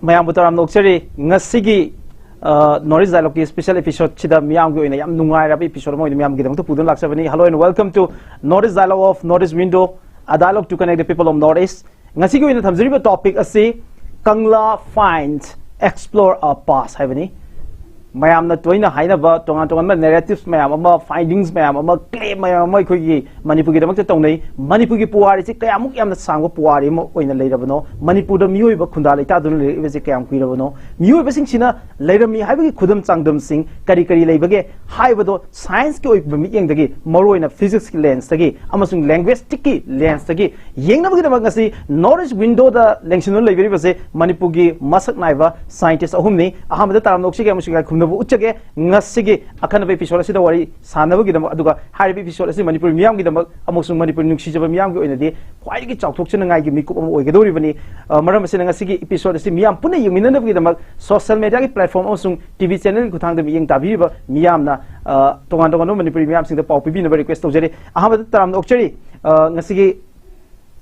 mayam butaram nokchari ngasigi Knowledge Dialogue ki special episode chida miyam gi oina yam nungai ra episode mo miyam gi dam to pudun laksabani. Hello and welcome to Knowledge Dialogue of Northeast Window, a dialogue to connect the people of Northeast. Ngasi gi oina thamjari ba topic asi Kangla finds explore our past habani. Mayam na toina haina ba tongan tongan ma narratives mayam ama findings mayam ama claim mayam ama khoi gi Manipur gi damak ta tongnai Manipur gi puari chi kayamuk yamna sangwa puari mo oina leirabano Manipur da mioi ba khunda leita dun le se kayam kuirabano mioi ba sing sina leirami haiba gi khudam changdam sing kari kari leibage haiba do science ki oi ba mi yeng dagi maroina physics ki lens dagi amasung linguistic ki lens dagi yengna ba gi damak ngasi Northeast Window da lengsinol leibiri ba se Manipur gi masak naiba scientist ahumni ahamada taram nokchi ga musuga uchage ngasigi akan episode asida wari sanaba gidam aduga haribi episode asi Manipur miyam gidam amusung Manipur nungsi jaba miyam gi oinadi khwai gi chawthok china ngai gi mikup am oigedori bani maram asina ngasigi episode asi miyam puna yungminana gidam social media gi platform amusung TV channel ku thang da yeng tabi ba miyam na tongan tongan Manipur miyam sing da pau pibi na request tawjari ahamad taram nokchari ngasigi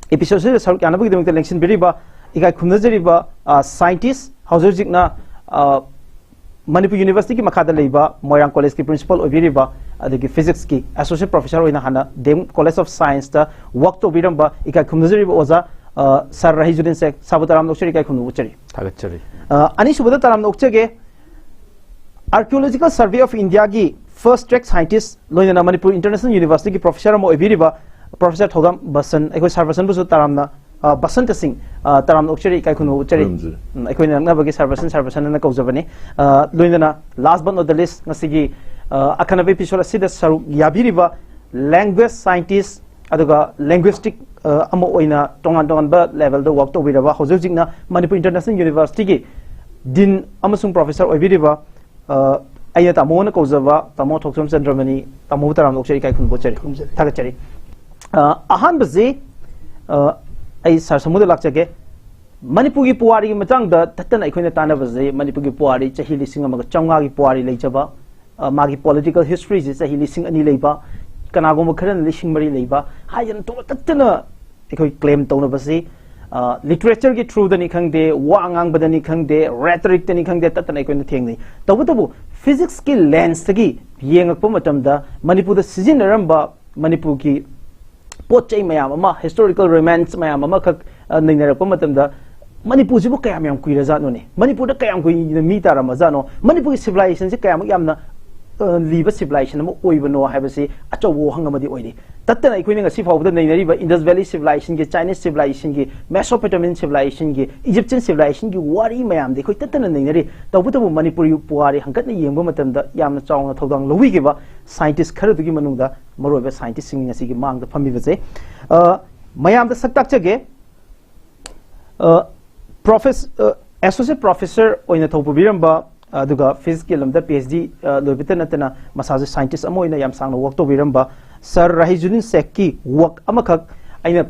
episode asi saruk yana gidam ta lenction beri ba igai khumnajari ba scientist haujik na Manipur University ki makada leiba Moirang College ki principal obiriba adagi physics ki associate professor oina hana dem College of Science ta work to biramba ikai khumnajari ba oza sir rahijudin se sabutaram nokchari kai khumnu uchari thagachari ani subada taram nokchege Archaeological Survey of India gi first track scientist loina Manipur International University ki professor mo obiriba Professor Thogam Basan ekoi sarvasan bu taramna Basanta Singh taram nokchari kai khunu uchari ekoi nangna bagi sarvasan na kaujabani loina last but not the least ngasigi akana episode asida saru yabiriba language scientist aduga linguistic amo oina tongan ba level da work to biraba hojojikna Manipur International University gi din amasung professor oibiriba ayna tamo na kaujaba tamo thoksom chandramani tamo taram nokchari kai khunu bochari thagachari ahan bazi ai sar samuda lakchage Manipur gi puari gi matang da tatana ikhoina tana baze Manipur gi puari chahi lising amaga changa gi puari leichaba magi political history ji chahi lising ani leiba kanago mo kharan lising mari leiba hayan to tatana ikhoi claim tawna baze literature gi through da ni khangde wa angang badani khangde rhetoric tani khangde tatana ikhoina thengni tabu physics ki lens gi yengakpa matam da Manipur da sijinaramba Manipur gi pochai mayam ama historical romance mayam ama khak nainarappa matamda Manipur jibu kayam yam kuira jano ne Manipur da kayam kui mi tarama jano Manipur civilization se kayam yamna liba civilization ama oibano habase achawo hangamadi oide tatana ikoina ngasi fawda nainariba Indus Valley civilization ge Chinese civilization ge Mesopotamian civilization ge Egyptian civilization ge wari mayam de khoi tatana nainari tabu Manipur yu puari hangatna yengba matamda yamna chawna thodang lowi ge ba scientist khara dugi manungda maroiba scientist sing ngasi ge mangda phami base mayam da saktak chege professor associate professor oina thopu biramba aduga physics ki lamda PhD loibita natana massage scientist amoina yam sangna work to biramba sir rahijudin sekki work amakhak aina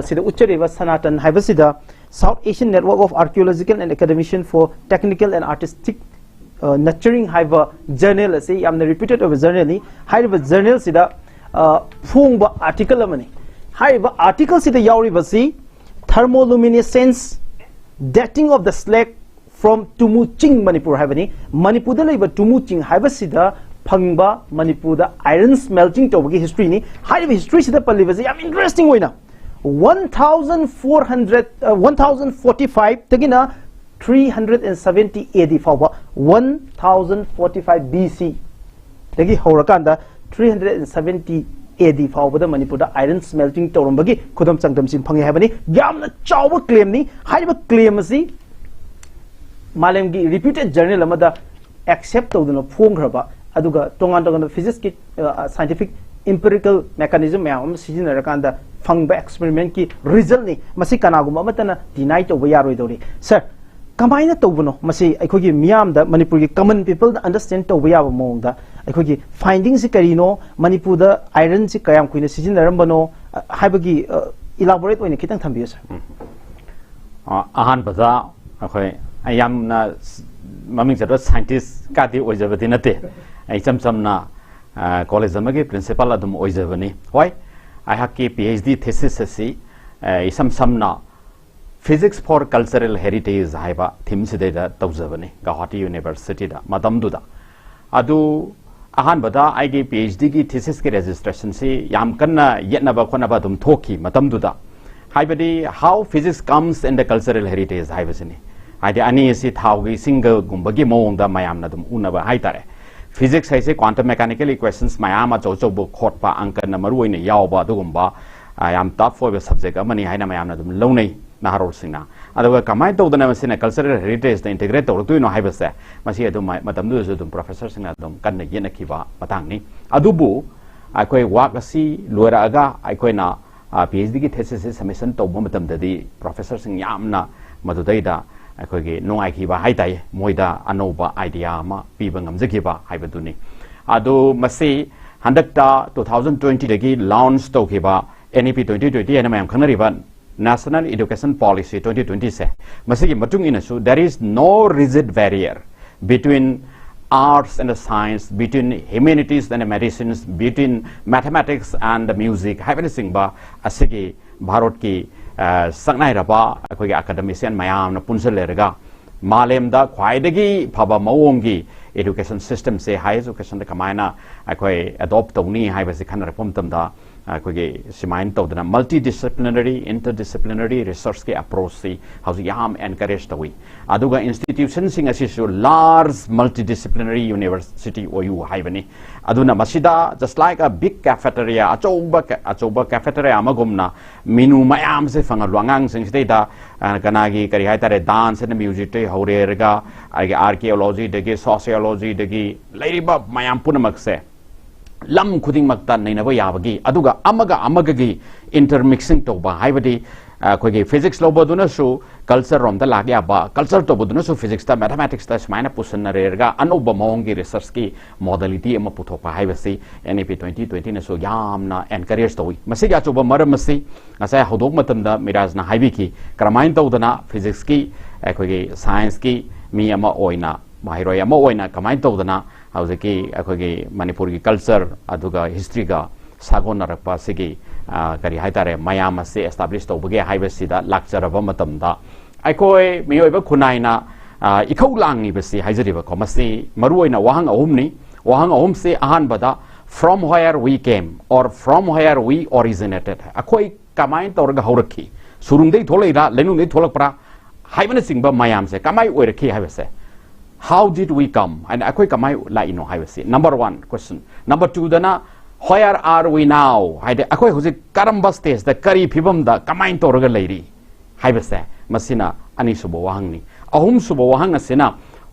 sida uchareba sanatan haibasida South Asian Network of Archaeological and Academician for Technical and Artistic Nurturing haiba journal ase yamna repeated of journal ni haiba journal sida phungba article amani haiba article sida yauri basi thermoluminescence dating of the slag from Tumuching Manipur habani Manipur da leiba Tumuching haibasida phangba Manipur da iron smelting tobagi history ni haiba history sida palibase yam interesting oina 1045 tagina 370 AD fawba 1045 BC tagi haurakanda 370 AD fawba da Manipur da iron smelting tawrambagi khudam changdam sim phangi habani yamna chawba claim ni haiba claim asi malem gi reputed journal amada accept tawduna phongraba aduga tongan physics ki scientific empirical mechanism mayam sijiнаrakanda phangba experiment ki result ni masi kanaguma amatana deny tawba yaroidori sir kamaina tawbuno masi aikhogi miyam da Manipur gi common people da understand tawba yaba mongda aikhogi findings si karino Manipur da iron si kayam kuina sijinarambano haibagi elaborate oina kitang thambiyo sir ahan bada akhoi ayamna maming jadwa scientist kati ojabati nate ai chamna college amagi principal adum oijabani why I have PhD thesis asi samna physics for cultural heritage haiba theme sida tawjabani Guwahati University da madamduda adu ahan bada aigi PhD ki thesis ki registration si yam kanna yetnaba khonaba dum thoki madamduda haibadi how physics comes in the cultural heritage haibasini haidi ani si thawgi single gumbagi mawngda mayamna dum unaba haitare physics haise quantum mechanical equations mayama chawchawbu khotpa angkana maruoina yawba dugumba yam tough for subject amani haina mayamna dum lawnai naharol singna aduga kamai tawdana masina cultural heritage da integrate tawrtuino haibase masi adu matamdu su dum professor singna dum kanna yenakiba matangni adubu aikoi work asi loiraga aikoina PhD ki thesis submission tawba matamdadi professor sing yamna madudaida aikogi nongaikiba haitai moida anoba idea ma piba ngamjakiba haibaduni adu masi handakta 2020 dagi launch tawkiba NEP 2020 ana mayam khanariba National Education Policy 2020 se masigi matung inasu there is no rigid barrier between arts and science, between humanities and medicines, between mathematics and music everything ba asigi bharot ki sangnai raba akoi academician mayam na punsalerga malem da khwaidagi phaba mawongi education system se high education da kamaina akoi adopt tawni haibasi khanar pomtam da akogi simain tawdana multidisciplinary interdisciplinary research ke approach si how yam encourage tawi aduga institution sing asisu large multidisciplinary university oyu haibani aduna masida just like a big cafeteria achoba cafeteria amagumna menu mayam se fanga luangang sing sida kanagi kari haitare dance and music te haurerga archaeology degi sociology degi lairiba mayam punamak se lam khuding makta nainaba yabagi aduga amaga gi intermixing toba haibadi kogi physics loboduna su culture rom da lagya ba culture toboduna su physics ta mathematics ta smaina pusanna rerga anoba mawongi research ki modality ama puthopa haibasi NEP 2020 na so yamna encourage towi masi ga choba maram masi asai hodok matamda miraj na haibi ki kramain tawdana physics ki kogi science ki mi ama oina mahiroi ama oina kamain tawdana Hauki akogi Manipur ki culture aduga history ga sagon narakpa sigi kari haitare mayam se establish tawbage haibasida lakcharaba matamda aikoi miyoiba khunaina ikhau langi basi haijariba komasi maruoina wahang ahum se ahan bada from where we came or from where we originated akoi kamain tawraga haurakhi surungdei tholeira lenungdei tholakpra haibana singba mayam se kamai oirakhi haibase how did we come and akoi kamai la ino haibasi number 1 question number 2 dana where are we now haide akoi hoji karamba stage da kari phibam da kamai toraga leiri haibase masina ani subo wahangni ahum subo wahang asina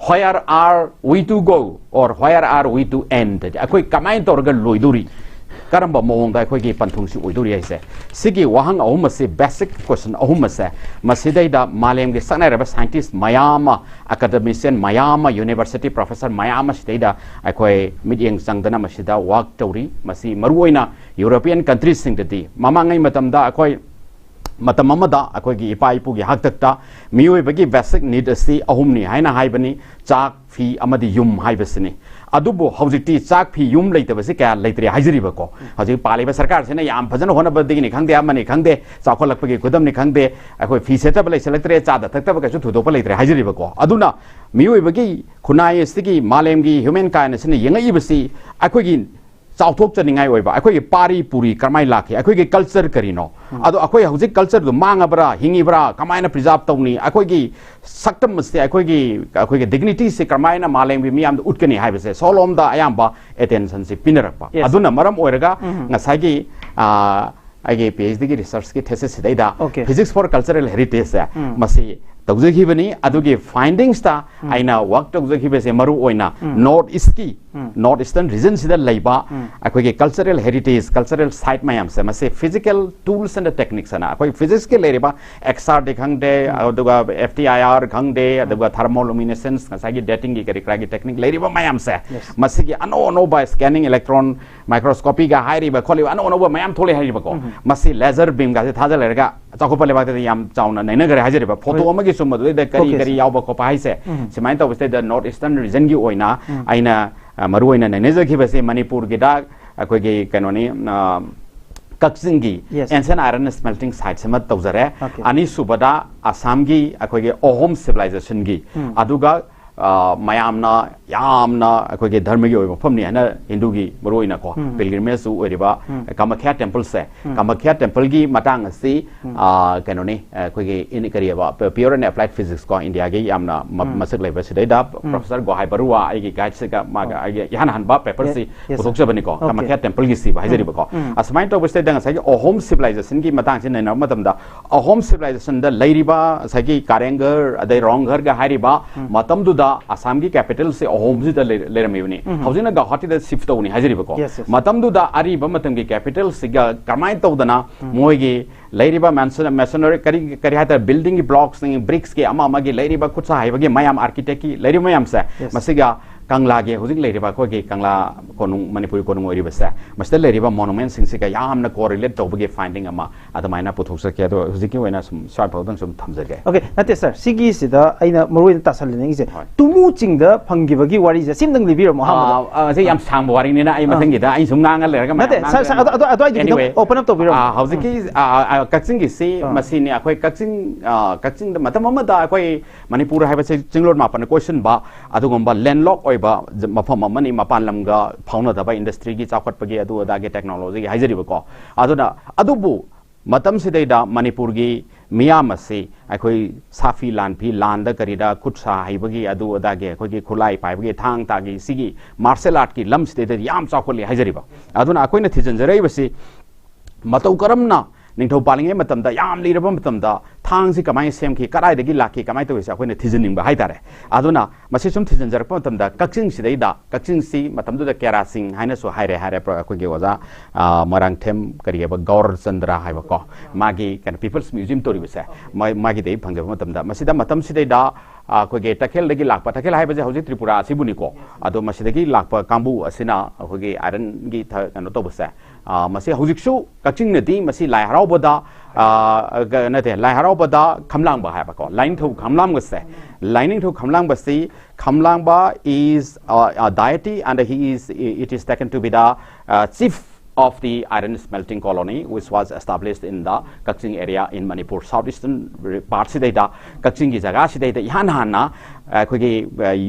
where are we to go or where are we to end akoi kamai toraga loiduri karamba mawong da akoi gi panthung si oiduri aise sigi wahang ahum se basic question ahum se masidai da malem gi sanai raba scientist mayama academician mayama university professor mayama sidai da akoi midyeng sangdana masida work tauri masi maruoina European countries sing dati mamangai matam da akoi matam amada akoi gi ipa ipu gi haktakta mioi bagi basic need asi ahumni haina haibani chak phi amadi yum haibasini adubo haujiti chak phi yum leitabasi kya leitre haijriba ko haji paliba sarkar sena yam phajana hona badigi ni khangde amani khangde chakholakpagi kudam ni khangde akoi phi setaba leiselatre chada takta ba kachu thudopa leitre haijriba ko aduna mioi bagi khunai sigi malemgi human kind sena yengai basi akoi gi chauthok chaningai oiba akoi gi pari puri kamai lakhi akoi gi culture karino ado akoi hauji culture du mangabra hingibra kamaina preserve tawni akoi gi saktam masti akoi gi dignity se kamaina malem bi miam utkani haibase solom da ayamba attention se pinarakpa aduna maram oiraga ngasai gi age PhD ki research ki thesis sidaida physics for cultural heritage masi tawjagibani adugi findings ta aina work tawjagibase maru oina north eastern region sida laiba akoi ge cultural heritage cultural site mayam se mase physical tools and techniques ana akoi physics ke leriba XR de khangde aduga FTIR khangde aduga thermoluminescence ngasagi dating gi kari technique leriba mayam se mase gi ano by scanning electron microscopy ga hairiba kholi ano ba mayam thole hairiba ko mase laser beam ga se thaja lerga chakopale ba te yam chauna naina gare hajariba photo amagi sumadu de kari yawba ko pai se simain to beste the north eastern region gi oina aina maruina naina jagi base Manipur gi da akoi gi kanoni ꯀꯛꯆꯤꯡꯒꯤ ancient iron smelting sites ꯑꯃ ꯇꯧꯖꯔꯦ ꯑꯅꯤꯁꯨꯕꯗ ꯑꯁꯥꯝꯒꯤ ꯑꯩꯈꯣꯏꯒꯤ ꯑꯍꯣꯝ ꯁꯤꯚꯤꯂꯥꯏꯖꯦꯁꯟꯒꯤ ꯑꯗꯨꯒ mayamna yamna ꯑꯩꯈꯣꯏꯒꯤ ꯙꯔꯃꯒꯤ ꯑꯣꯏꯕ ꯃꯐꯝꯅꯤ ꯍꯥꯏꯅ ꯍꯤꯟꯗꯨꯒꯤ ꯃꯔꯨꯑꯣꯏꯅ ꯀꯣ ꯄꯤꯜꯒ꯭ꯔꯤꯃꯦꯖ ꯑꯣꯏꯔꯤꯕ ꯀꯃꯈ꯭ꯌꯥ ꯇꯦꯝꯄꯜ ꯁꯦ ꯀꯃꯈ꯭ꯌꯥ ꯇꯦꯝꯄꯜ ꯒꯤ ꯃꯇꯥꯡ ꯑꯁꯤ ꯀꯩꯅꯣꯅꯤ ꯑꯩꯈꯣꯏꯒꯤ ꯏꯟ ꯀꯔꯤꯕ ꯄꯤꯌꯣꯔ ꯑꯦꯟ ꯑꯦꯄ꯭ꯂꯥꯏꯗ ꯐꯤꯖꯤꯛꯁ ꯀꯣ ꯏꯟꯗꯤꯌꯥꯒꯤ ꯌꯥꯝꯅ ꯃꯁꯛ ꯂꯩꯕ ꯁꯤꯗꯩꯗ ꯄ꯭ꯔꯣꯐꯦꯁꯔ ꯒꯣꯍꯥꯏ ꯕꯔꯨꯋꯥ ꯑꯩꯒꯤ ꯒꯥꯏꯗ ꯁꯤꯒ ꯃꯥꯒ ꯑꯩꯒꯤ ꯏꯍꯥꯟ ꯍꯥꯟꯕ ꯄꯦꯄꯔ ꯁꯤ ꯄꯨꯊꯣꯛꯆꯕꯅꯤ ꯀꯣ ꯀꯃꯈ꯭ꯌꯥ ꯇꯦꯝꯄꯜ ꯒꯤ ꯁꯤ ꯍꯥꯏꯖꯔꯤꯕ ꯀꯣ ꯑꯁꯨꯃꯥꯏꯅ ꯇꯧꯕ ꯁꯤꯗꯩꯗ ꯉꯁꯥꯏꯒꯤ ꯑꯍꯣꯝ ꯁꯤꯚꯤꯂꯥꯏꯖꯦꯁꯟ ꯒꯤ ꯃꯇꯥꯡꯁꯤ ꯅꯩꯅꯕ ꯃꯇꯝꯗ ꯑꯍꯣꯝ ꯁꯤꯚꯤꯂꯥꯏꯖꯦꯁꯟ ꯗ ꯂꯩꯔꯤꯕ ꯉꯁꯥꯏꯒꯤ ꯀꯥꯔꯦꯡꯒꯔ ꯑꯗꯩ ꯔꯣꯡꯘꯔ ꯒ ꯍꯥꯏꯔꯤꯕ ꯃꯇꯝꯗꯨꯗ ꯑꯁꯥꯝꯒꯤ ꯀꯦꯄꯤꯇꯦꯜ ꯁꯤ ꯑꯍꯣꯝ ꯁꯤꯗ ꯂꯩꯔꯝꯃꯤꯕꯅꯤ ꯍꯧꯖꯤꯛꯅ ꯒꯧꯍꯥꯇꯤꯗ शिफ्ट तौनी हाजिरिबको मतमदुदा अरिबा मतमगी कैपिटल सिगा करमाय तौदना मोयगी लैरिबा मेसनरी करी हाता बिल्डिंग की ब्लॉक्स नि ब्रिक्स के अमा अमागी लैरिबा खुचा हाइबगे मयाम आर्किटेक्ट की लैरिबा मयाम से मसिगा कंगलागे हुजिक लैरिबा कोगी कंगला कोनुंग मणिपुरी कोनुंग ओरिबसे मस्ते लैरिबा मोनुमेंट सिंगसिगा यामना कोरिलेट तौबगे फाइंडिंग अमा अदमाइना पुथोकसके अदो हुजिकी ओइना सम स्वार्ट फौदंग सम थमजगे ओके नते सर सिगी सिदा अइना मरोइन तासलने से तुमु चिंगदा फंगिबगी वारी जे सिमदंग लिबिरो मोहम्मद से याम सांग वारी नेना अइ मथंगिदा अइ सुम ngang लेरगा नते सर अदो अदो ओपन अप तौबिरो हुजिकी कक्सिंग की से मसिने अखोय कक्सिंग मतम अमदा अखोय मणिपुर हाइबसे चिंगलोड मापन क्वेश्चन बा अदुगुंबा लैंडलॉक मफम अमनी मपान लमगा फाउनदबा इंडस्ट्री की चाखटपगी अदु अदागे टेक्नोलॉजी हाइजरिबको अदुना अदुबु मतम सिदैदा मणिपुर की मियाम से अखोय साफी लानफी लांदा करीदा खुदसा हाइबगी अदु अदागे अखोय खुलाई पाइबगी थांग तागी सिगी मार्शल आर्ट की लम सिदैदा याम चाखोली हाइजरिबा अदुना अखोयना थिजनजरैबसी मतौ करमना निंथौ पालिंगे मतमदा याम लिरबा मतमदा थांगसी कमाय सेमखी कराइदगी लाखी कमाय तोइसा अखोयना थिजनिंबा हाइतारे अदुना मसे सुम थिजनजरपा मतमदा कक्सिंग सिदैदा कक्सिंग सी मतमदुदा केरासिंग हाइनासो हाइरे हाइरे अखोयगे ओजा मरांगथेम करियबा गौर चंद्रा हाइबको मागी कन पीपल्स म्यूजियम तोरिबसे मागी दे फंगजबा मतमदा मसिदा मतम सिदैदा अखोयगे तखेलदगी लाखपा तखेल हाइबजे हौजि त्रिपुरा असिबुनिको अदो मसिदगी लाखपा कांबू असिना अखोयगे आयरन गी कनो तोबसे मसे हौजिकसु कक्सिंग नदी मसि लाई हरावबदा नते लाई हरावबदा खमलांगबा हाइबको लाइन थौ खमलांगबसे लाइनिंग थौ खमलांगबसी खमलांगबा is a deity and it is taken to be the chief of the iron smelting colony which was established in the Kaching area in Manipur southeastern part sidaida Kaching gi jaga sidaida ihan hanna khogi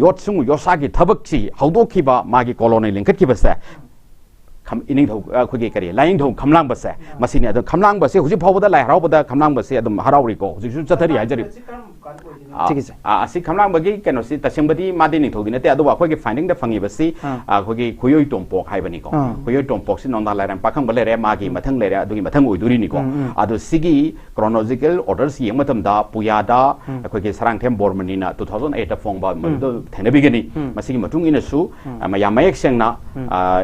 yotsung yosagi thabak chi haudokhiba magi colony linkatkhibase इनिंग खुगे करी लाइंग थौ खमलांग बसे मसिने अद खमलांग बसे हुजि फावबदा लाई हरावबदा खमलांग बसे अदम हरावरी को हुजि चथरी हाजरी असि खमलांग बगी केनोसि तसिंबदी मादि निंग थौदि नते अदो अखोगे फाइंडिंग द फंगी बसी अखोगे खुयोय टोंपोक हाइबनी को खुयोय टोंपोक सि नोंदा लाइरम पाखंग बलेरे मागी मथंग लेरे अदुगी मथंग ओइदुरी निको अदो सिगी क्रोनोलॉजिकल ऑर्डर्स येंग मतमदा पुयादा अखोगे सरांगथेम बोरमनीना 2008 दा फोंगबा मदो थेनबिगनी मसिगी मतुंग इनसु मयामयक सेंगना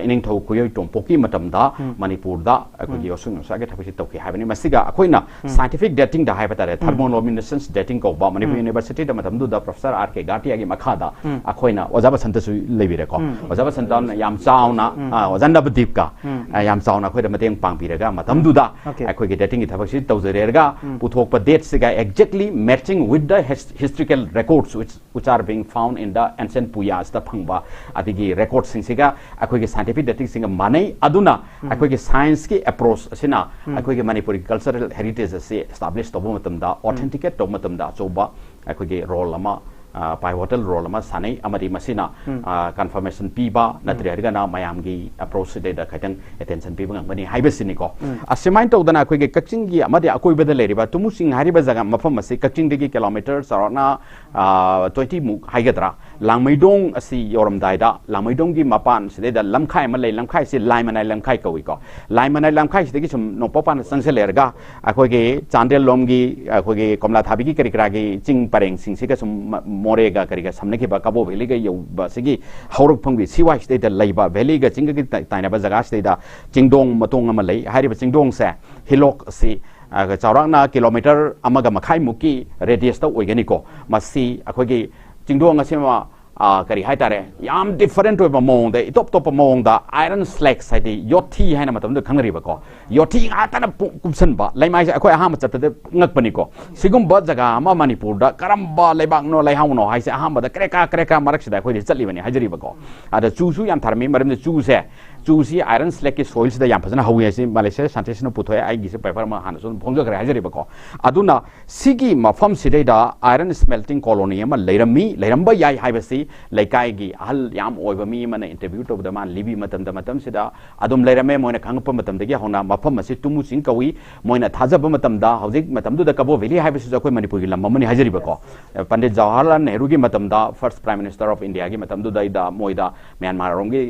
इनिंग थौ खुयोय पोकी मतमदा मणिपुर दा अखोगी योसुंग सागे थबसि तौके हाबनि मसिगा अखोइना साइंटिफिक डेटिंग दा हाइबतारे थर्मोलुमिनेसेंस डेटिंग को बा मणिपुर यूनिवर्सिटी दा मतमदु दा प्रोफेसर आर.के. गाटियागी मखादा अखोइना ओजाबा संतसु लेबिरे को ओजाबा संतन याम चाउना ओजंदा बदीप का याम चाउना अखोइदा मतेंग पांगबिरेगा मतमदु दा अखोगी डेटिंग की थबसि तौजरेरगा पुथोकपा डेट सिगा exactly matching with the historical records which are being found in the ancient puyas दा फंगबा अदिगी रेकॉर्ड्स सिंसिगा अखोगी साइंटिफिक डेटिंग सिंगा माने अदुना अखोगी साइंस की अप्रोच असिना अखोगी मणिपुरी कल्चरल हेरिटेज से एस्टैब्लिश तब मतमदा ऑथेंटिकेट तब मतमदा चोबा अखोगी रोल अमा pivotal role अमा सानै अमरी मसिना confirmation पीबा नत्रेरगना मयामगी अप्रोच से दा खैतंग attention पीबा ngani हाइबसिनिको असिमाइन तौदना अखोगी कक्चिंगी अमदी अकोइबदा लेरिबा तुमुसिंग हारिबा जगा मफम असे कक्चिंग दगी किलोमीटर सरना 20 मुक हाइगद्रा लांगमैदोंग असि योरमदाइदा लांगमैदोंग की मपान सिदेदा लमखाय मलै लमखाय से लाइमनाय लमखाय कविको लाइमनाय लमखाय सिदगी सुम नोपपान संसे लेरगा अखोगी चांदेल लोमगी अखोगी कमला थाबिगी करिकरागी चिंग परेंग सिंगसिगा सुम मोरेगा करिगा सामनेखिबा काबो भेलीगा यौबा सिगी हौरक फंगबि सिवाइ सिदैदा लैबा भेलीगा चिंगगी ताइनाबा जगा सिदैदा चिंगदोंग मतोंग अमा लै हारिबा चिंगदोंग से हिलोक से चावरांगना किलोमीटर अमगा मखाइ मुकी रेडियस ता ओइगनिको मसी अखोगी चिंगदोंग असिमा ꯀꯔꯤ ꯍꯥꯏꯇꯥꯔꯦ ꯌꯥꯝ ꯗꯤꯐꯔꯦꯟಟ್ ꯑꯣꯏꯕ ꯃꯑꯣꯡꯗ ꯏꯇꯣꯞ ꯇꯣꯞꯄ ꯃꯑꯣꯡꯗ ꯑꯥꯏꯔꯟ ꯁ꯭ꯂꯦꯛꯁ ꯍꯥꯏꯗꯤ ꯌꯣꯠꯊꯤ ꯍꯥꯏꯅ ꯃꯇꯝꯗ ꯈꯪꯅꯔꯤꯕꯀꯣ ꯌꯣꯠꯊꯤ ꯉꯥꯛꯇꯅ ꯀꯨꯞꯁꯟꯕ ꯂꯩꯃꯥꯏꯁꯦ ꯑꯩꯈꯣꯏ ꯑꯍꯥꯟꯕ ꯆꯠꯄꯗ ꯉꯛꯄꯅꯤꯀꯣ ꯁꯤꯒꯨꯝꯕ ꯖꯒꯥ ꯑꯃ ꯃꯅꯤꯄꯨꯔꯗ ꯀꯔꯝꯕ ꯂꯩꯕꯥꯛꯅꯣ ꯂꯩꯍꯥꯎꯅꯣ ꯍꯥꯏꯁꯦ ꯑꯍꯥꯟꯕꯗ ꯀ꯭ꯔꯦꯀꯥ ꯃꯔꯛꯁꯤꯗ ꯑꯩꯈꯣꯏꯗꯤ ꯆꯠꯂꯤꯕꯅꯤ ꯍꯥꯏꯖꯔꯤꯕꯀꯣ ꯑꯗ ꯆꯨꯁꯨ ꯌꯥꯝ ꯊꯥꯔꯝꯃꯤ ꯃꯔꯝꯗꯤ ꯆꯨꯁꯤ ꯑꯥꯏꯔꯟ ꯁ꯭ꯂꯦꯛꯀꯤ ꯁꯣꯏꯜꯁꯤꯗ ꯌꯥꯝ ꯐꯖꯅ ꯍꯧꯋꯤ ꯍꯥꯏꯁꯤ ꯃꯥꯂꯦꯁꯤꯌꯥ ꯁꯥꯏꯟꯇꯤꯁꯅ ꯄꯨꯊꯣꯛꯑꯦ ꯑꯩꯒꯤꯁꯦ ꯄꯦꯄꯔ ꯑꯃ ꯍꯥꯟꯅꯁꯨ ꯐꯣꯡꯖꯈ꯭ꯔꯦ ꯍꯥꯏꯖꯔꯤꯕꯀꯣ ꯑꯗꯨꯅ ꯁꯤꯒꯤ ꯃꯐꯝꯁꯤꯗꯩꯗ ꯑꯥꯏꯔꯟ ꯁ꯭ꯃꯦꯜꯇꯤꯡ ꯀꯣꯂꯣꯅꯤ ꯑꯃ ꯂꯩꯔꯝꯕ ꯌꯥꯏ ꯍꯥꯏꯕꯁꯤ ꯂꯩꯀꯥꯏꯒꯤ ꯑꯍꯜ ꯌꯥꯝ ꯑꯣꯏꯕ ꯃꯤ ꯑꯃꯅ ꯏꯟꯇꯔꯚ꯭ꯌꯨ ꯇꯧꯕꯗ ꯃꯥꯅ ꯂꯤꯕꯤ ꯃꯇꯝꯁꯤꯗ ꯑꯗꯨꯝ ꯂꯩꯔꯝꯃꯦ ꯃꯣꯏꯅ ꯈꯪꯉꯛꯄ ꯃꯇꯝꯗꯒꯤ ꯍꯧꯅ ꯃꯐꯝ ꯑꯁꯤ ꯇꯨꯃꯨ ꯆꯤꯡ ꯀꯧꯏ ꯃꯣꯏꯅ ꯊꯥꯖꯕ ꯃꯇꯝꯗ ꯍꯧꯖꯤꯛ ꯃꯇꯝꯗꯨꯗ ꯀꯕꯣ ꯚꯦꯂꯤ ꯍꯥꯏꯕꯁꯤꯁꯨ ꯑꯩꯈꯣꯏ ꯃꯅꯤꯄꯨꯔꯒꯤ ꯂꯝ ꯑꯃꯅꯤ ꯍꯥꯏꯖꯔꯤꯕꯀꯣ ꯄꯟꯗꯤꯠ ꯖꯋꯥꯍꯔꯂꯥꯜ ꯅꯦꯍꯔꯨꯒꯤ ꯃꯇꯝꯗ ꯐꯥꯔꯁꯠ ꯄ꯭ꯔꯥꯏꯝ ꯃꯤꯅꯤꯁꯇꯔ ꯑꯣꯐ ꯏꯟꯗꯤꯌꯥꯒꯤ ꯃꯇꯝꯗꯨꯗꯩꯗ ꯃꯣꯏꯗ ꯃ꯭ꯌꯥꯟꯃꯥꯔꯔꯣꯝꯒꯤ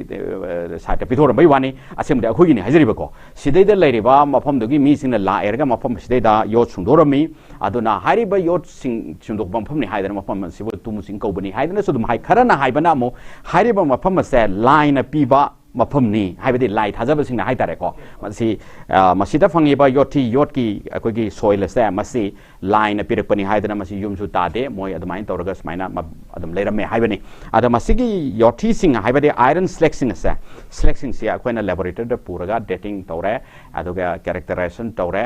ꯁꯥꯏꯠꯇ ꯄꯤꯊꯣꯔꯝꯕꯩ ꯋꯥꯅꯤ ꯑꯁꯦꯡꯕꯗꯤ ꯑꯩꯈꯣꯏꯒꯤꯅꯤ ꯍꯥꯏꯖꯔꯤꯕꯀꯣ ꯁꯤꯗꯩꯗ ꯂꯩꯔꯤꯕ ꯃꯐꯝꯗꯨꯒꯤ ꯃꯤꯁꯤꯡꯅ ꯂꯥꯛꯑꯦꯔꯒ ꯃꯐꯝ ꯑꯁꯤꯗꯩꯗ ꯌꯣꯠ ꯁꯨꯡꯗꯣꯔꯝꯃꯤ ꯑꯗꯨꯅ ꯍꯥꯏꯔꯤꯕ ꯌꯣꯠꯁꯤꯡ ꯁꯨꯡꯗꯣꯛꯄ ꯃꯐꯝꯅꯤ ꯍꯥꯏꯗꯅ ꯃꯐꯝ ꯑꯁꯤꯕꯨ ꯇꯨꯃꯨ ꯆꯤꯡ ꯀꯧꯕꯅꯤ ꯍꯥꯏꯗꯅꯁꯨ ꯑꯗꯨꯝ ꯍꯥꯏ ꯈꯔꯅ ꯍꯥꯏꯕꯅ ꯑꯃꯨꯛ ꯍꯥꯏꯔꯤꯕ ꯃꯐꯝ ꯑꯁꯦ ꯂꯥꯏꯅ ꯄꯤꯕ ꯃꯐꯝꯅꯤ ꯍꯥꯏꯕꯗꯤ ꯂꯥꯏ ꯊꯥꯖꯕꯁꯤꯡꯅ ꯍꯥꯏꯇꯥꯔꯦꯀꯣ ꯃꯁꯤꯗ ꯐꯪꯉꯤꯕ ꯌꯣꯠꯀꯤ ꯑꯩꯈꯣꯏꯒꯤ ꯁꯣꯏꯜ ꯑꯁꯦ ꯃꯁꯤ ꯂꯥꯏꯅ ꯄꯤꯔꯛꯄꯅꯤ ꯍꯥꯏꯗꯅ ꯃꯁꯤ ꯌꯨꯝꯁꯨ ꯇꯥꯗꯦ ꯃꯣꯏ ꯑꯗꯨꯃꯥꯏꯅ ꯇꯧꯔꯒ ꯁꯨꯃꯥꯏꯅ ꯑꯗꯨꯝ ꯂꯩꯔꯝꯃꯦ ꯍꯥꯏꯕꯅꯤ ꯑꯗ ꯃꯁꯤꯒꯤ ꯌꯣꯠꯊꯤꯁꯤꯡ ꯍꯥꯏꯕꯗꯤ ꯑꯥꯏꯔꯟ ꯁ꯭ꯂꯦꯛꯁꯤꯡꯁꯦ ꯑꯩꯈꯣꯏꯅ ꯂꯦꯕꯣꯔꯦꯇꯔꯤꯗ ꯄꯨꯔꯒ ꯗꯦꯇꯤꯡ ꯇꯧꯔꯦ ꯑꯗꯨꯒ ꯀꯦꯔꯦꯛꯇꯔꯥꯏꯖꯦꯁꯟ ꯇꯧꯔꯦ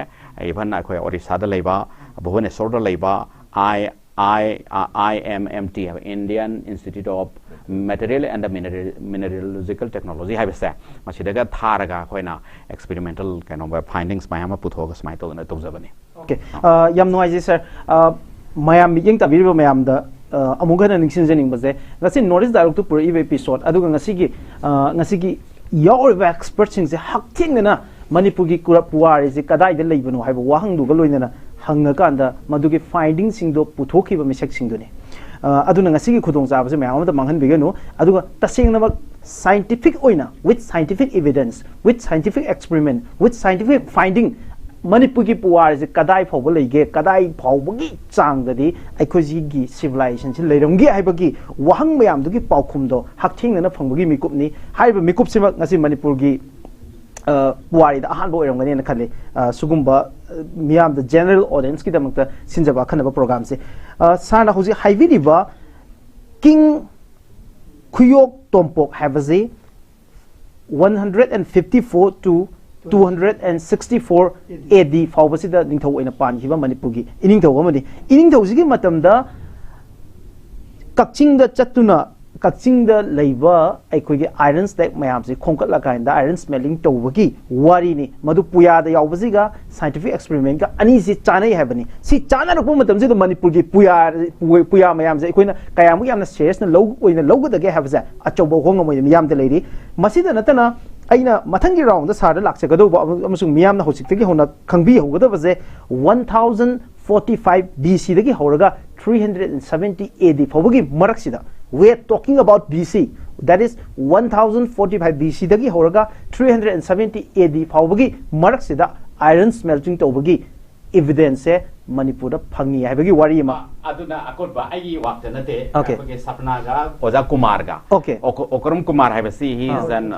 ꯏꯚꯟ ꯑꯩꯈꯣꯏ ꯑꯣꯔꯤꯁꯥꯗ ꯂꯩꯕ ꯚꯨꯕꯅꯦꯁꯣꯔꯗ ꯂꯩꯕ IMMT Indian Institute of Material and Mineralogical Technology 하이버세 마시다가 타라가 거이나 experimental kind of findings 마야마 부토가 스마이 또는 또자버니. Okay. 얌노아이지 sir. 마얌 미징 따비르 마얌다 아무가나 닝신제닝 버제. 나시 노리스 다이렉트 프로 이 에피소드 아두가 ngasi기 your experts ing 학팅나 마니푸기 쿠라 puarisi kadaida leibano haiba wahangduga loinana hangakanda madugi findings singdo puthokhiba misek singduni aduna ngasigi khudong jabase mayam amada manghanbiganu aduga tasengna scientific oina with scientific evidence with scientific experiment with scientific finding Manipugi puarisi kadai phawba leige kadai phawbagi changdadi aikhoji civilization si leiromgi haibagi wahang mayam dugi paukhumdo hakthingna phangbugi mikupni haiba mikup sima ngasi manipurgi puari da ahan bo erongani na khali sugumba miyam the general audience ki damakta sinjaba khanaba program se sana hoji haibiriba king khuyok tompok habazi 154 to 264 AD fawbasida ningthau oina panjiba manipurgi iningthau amani iningthau sigi matamda kakchingda chattuna kakchingda leiba aikhoigi iron stack mayam se khongkatla kainda iron smelling tawbagi wari ni madu puya da yawbasiga scientific experiment ka ani si chanai habani si chana ro matam se manipurgi puya mayam se aikoina kayamu yamna serious na log oina logudage habza achobo hongamo yam de leiri masida natana aina mathangi round da sar lakse gado amasung miyam na hosik hona khangbi hogada baze 1045 BC dagi horaga 370 AD fawagi maraksida we are talking about BC that is 1045 BC dagi horaga 370 AD fawagi maraksida iron smelting tawbagi evidence Manipur phangi haibagi wari ma aduna akotba ai wakta nate akoi sapna ga oja kumar ga okay okram kumar haibasi he is an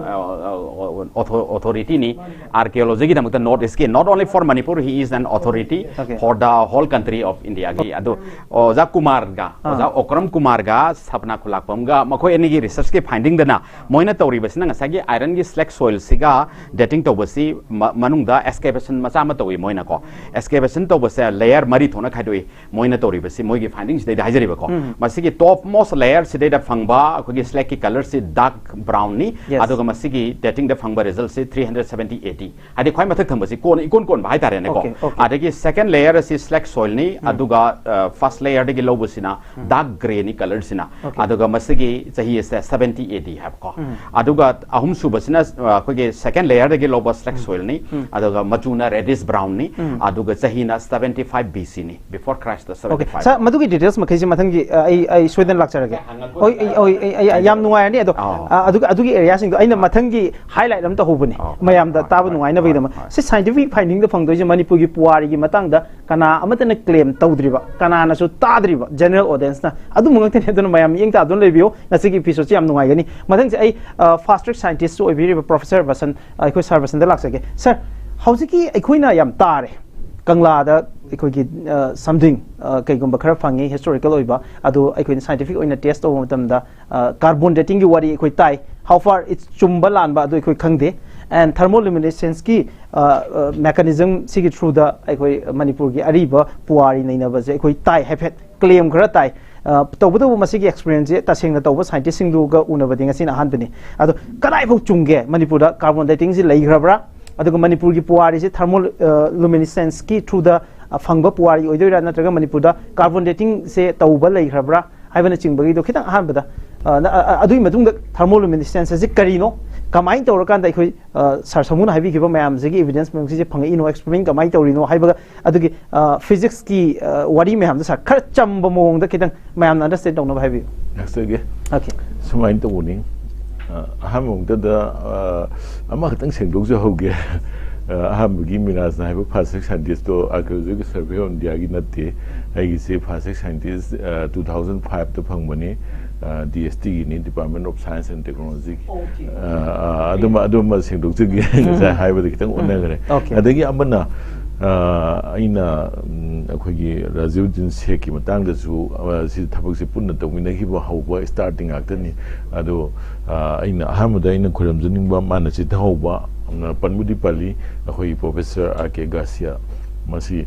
authority ni archaeology gi damakta not is not only for Manipur he is an authority for the whole country of India gi adu oja kumar ga oja okram kumar ga sapna khulakpam ga makoi ani gi research ke finding dana moina tawri basina ngasa gi iron gi slag soil siga dating tawbasi manung da excavation macha ma tawi moina ko excavation tawbase layer mari thona khaidoi moina tori basi moigi findings de hajari ba ko masigi top most layer sidai da phangba akogi slag ki color si dark brown ni aduga masigi dating da phangba result si 370 80 adi khoi mathak thambasi kon ikon ba haitare ne ko adagi second layer si slag soil ni aduga first layer de gi lobusina dark gray ni color sina aduga masigi chahi se 70 80 have ko aduga ahum subasina akogi second layer de gi lobo slag soil ni aduga machuna reddish brown ni aduga chahi na 75 BC ni before Christ the 75 okay sa madugi details makhisi mathangi ai sweden lakcharage oi yam nuai ani adugi area sing aina mathangi highlight am ta hobuni mayam da tabu nuai na bidama si scientific finding da phangdoi je manipur gi puari gi matang da kana amata na claim tawdriba kana na su tadriba general audience na adu mungak te don mayam yeng ta don lebio na sigi episode yam nuai gani mathang se ai fast track scientist so ibiri professor basan ai ko sir basan da laksage sir howsiki ai khoina yam tare Kangla ꯑꯩꯈꯣꯏꯒꯤ something ꯀꯩꯒꯨꯝꯕ ꯈꯔ ꯐꯪꯉꯤ historical ꯑꯣꯏꯕ ꯑꯗꯨ ꯑꯩꯈꯣꯏꯅ scientific ꯑꯣꯏꯅ test ꯇꯧꯕ ꯃꯇꯝꯗ carbon dating ꯒꯤ ꯋꯥꯔꯤ ꯑꯩꯈꯣꯏ ꯇꯥꯏ how far it's ꯆꯨꯝꯕ ꯂꯥꯟꯕ ꯑꯗꯨ ꯑꯩꯈꯣꯏ ꯈꯪꯗꯦ and thermoluminescence ꯒꯤ mechanism ꯁꯤꯒꯤ through ꯗ ꯑꯩꯈꯣꯏ ꯃꯅꯤꯄꯨꯔꯒꯤ ꯑꯔꯤꯕ ꯄꯨꯋꯥꯔꯤ ꯅꯩꯅꯕꯁꯦ ꯑꯩꯈꯣꯏ ꯇꯥꯏ ꯍꯥꯏꯐꯦꯠ claim ꯈꯔ ꯇꯥꯏ ꯇꯧꯕꯗꯕꯨ ꯃꯁꯤꯒꯤ experience ꯁꯦ ꯇꯁꯦꯡꯅ ꯇꯧꯕ scientist ꯁꯤꯡꯗꯨꯒ ꯎꯅꯕꯗꯤ ꯉꯁꯤꯅ ꯑꯍꯥꯟꯕꯅꯤ ꯑꯗꯣ ꯀꯗꯥꯏꯐꯥꯎ ꯆꯨꯝꯒꯦ ꯃꯅꯤꯄꯨꯔꯗ carbon dating ꯁꯤ ꯂꯩꯈ꯭ꯔꯕ꯭ꯔꯥ ꯑꯗꯨꯒ ꯃꯅꯤꯄꯨꯔꯒꯤ ꯄꯨꯋꯥꯔꯤꯁꯦ thermoluminescence ꯒꯤ through ꯗ ꯐꯪꯕ ꯄꯨꯋꯥꯔꯤ ꯑꯣꯏꯗꯣꯏꯔꯥ ꯅꯠꯇ꯭ꯔꯒ ꯃꯅꯤꯄꯨꯔꯗ ꯀꯥꯔꯕꯣꯟ ꯗꯦꯇꯤꯡ ꯁꯦ ꯇꯧꯕ ꯂꯩꯈ꯭ꯔꯕ꯭ꯔꯥ ꯍꯥꯏꯕꯅ ꯆꯤꯡꯕꯒꯤꯗꯣ ꯈꯤꯇꯪ ꯑꯍꯥꯟꯕꯗ ꯑꯗꯨꯒꯤ ꯃꯇꯨꯡꯗ ꯊꯔꯃꯣꯂꯨꯃꯤꯅꯦꯁꯦꯟꯁ ꯑꯁꯤ ꯀꯔꯤꯅꯣ ꯀꯃꯥꯏꯅ ꯇꯧꯔꯀꯥꯟꯗ ꯑꯩꯈꯣꯏ ꯁꯥꯔ ꯁꯃꯨꯅ ꯍꯥꯏꯕꯤꯈꯤꯕ ꯃꯌꯥꯝꯁꯤꯒꯤ evidence ꯃꯌꯥꯝꯁꯤꯁꯦ ꯐꯪꯉꯛꯏꯅꯣ experiment ꯀꯃꯥꯏꯅ ꯇꯧꯔꯤꯅꯣ ꯍꯥꯏꯕꯒ ꯑꯗꯨꯒꯤ ꯐꯤꯖꯤꯛꯁꯀꯤ ꯋꯥꯔꯤ ꯃꯌꯥꯝꯗ ꯁꯥꯔ ꯈꯔ ꯆꯝꯕ ꯃꯑꯣꯡꯗ ꯈꯤꯇꯪ ꯃꯌꯥꯝꯅ ꯑꯟꯗꯔꯁꯇꯦꯟ ꯇꯧꯅꯕ ꯍꯥꯏꯕꯤꯌꯨ ꯅꯦꯛꯁꯇꯒꯤ ꯑꯣꯀꯦ ꯁꯨꯃꯥꯏꯅ ꯇꯧꯕꯅꯤ ꯑꯍꯥꯟꯕꯃꯛꯇꯗ ꯑꯃꯈꯛꯇꯪ ꯁꯦꯡꯗꯣꯛꯆꯍꯧꯒꯦ ꯑꯍꯥꯟꯕꯒꯤ ꯃꯤꯔꯥꯖꯅ ꯍꯥꯏꯕ ꯐꯥꯁ ꯁꯥꯏꯟꯇꯤꯁꯇꯣ ꯑꯥꯔꯀꯤꯑꯣꯂꯣꯖꯤꯀꯦꯜ ꯁꯔꯚꯦ ꯑꯣꯐ ꯏꯟꯗꯤꯌꯥꯒꯤ ꯅꯠꯇꯦ ꯑꯩꯒꯤꯁꯦ ꯐꯥꯁ ꯁꯥꯏꯟꯇꯤꯁ 2005ꯗ ꯐꯪꯕꯅꯤ DSTꯒꯤꯅꯤ ꯗꯤꯄꯥꯔꯠꯃꯦꯟ ꯑꯣꯐ ꯁꯥꯏꯟꯁ ꯑꯦꯟड ꯇꯦꯛꯅꯣꯂꯣꯖꯤ ꯑꯗꯨꯝꯕ ꯁꯦꯡꯗꯣꯛꯆꯒꯦ ꯉꯁꯥꯏ ꯍꯥꯏꯕꯗ ꯈꯤꯇꯪ ꯑꯣꯟꯅꯈ꯭ꯔꯦ ꯑꯗꯒꯤ ꯑꯃꯅ ꯑꯩꯅ ꯑꯩꯈꯣꯏꯒꯤ ꯔꯥꯖꯤꯕ ꯁꯦꯈꯀꯤ ꯃꯇꯥꯡꯗꯁꯨ ꯁꯤ ꯊꯕꯛꯁꯦ ꯄꯨꯟꯅ ꯇꯧꯃꯤꯟꯅꯈꯤꯕ ꯍꯧꯕ ꯁ꯭ꯇꯥꯔꯇꯤꯡ ꯉꯥꯛꯇꯅꯤ ꯑꯗꯣ ꯑꯩꯅ ꯑꯍꯥꯟꯕꯗ ꯑꯩꯅ ꯈꯣꯏꯔꯝꯖꯅꯤꯡꯕ ꯃꯥꯅ ꯆꯤꯊꯍꯧꯕ ꯄꯟꯕꯨꯗꯤ ꯄꯜꯂꯤ ꯑꯩꯈꯣꯏ ꯄ꯭ꯔꯣꯐꯦꯁꯔ 𝐊𝐾𝐍 ꯃꯁꯤ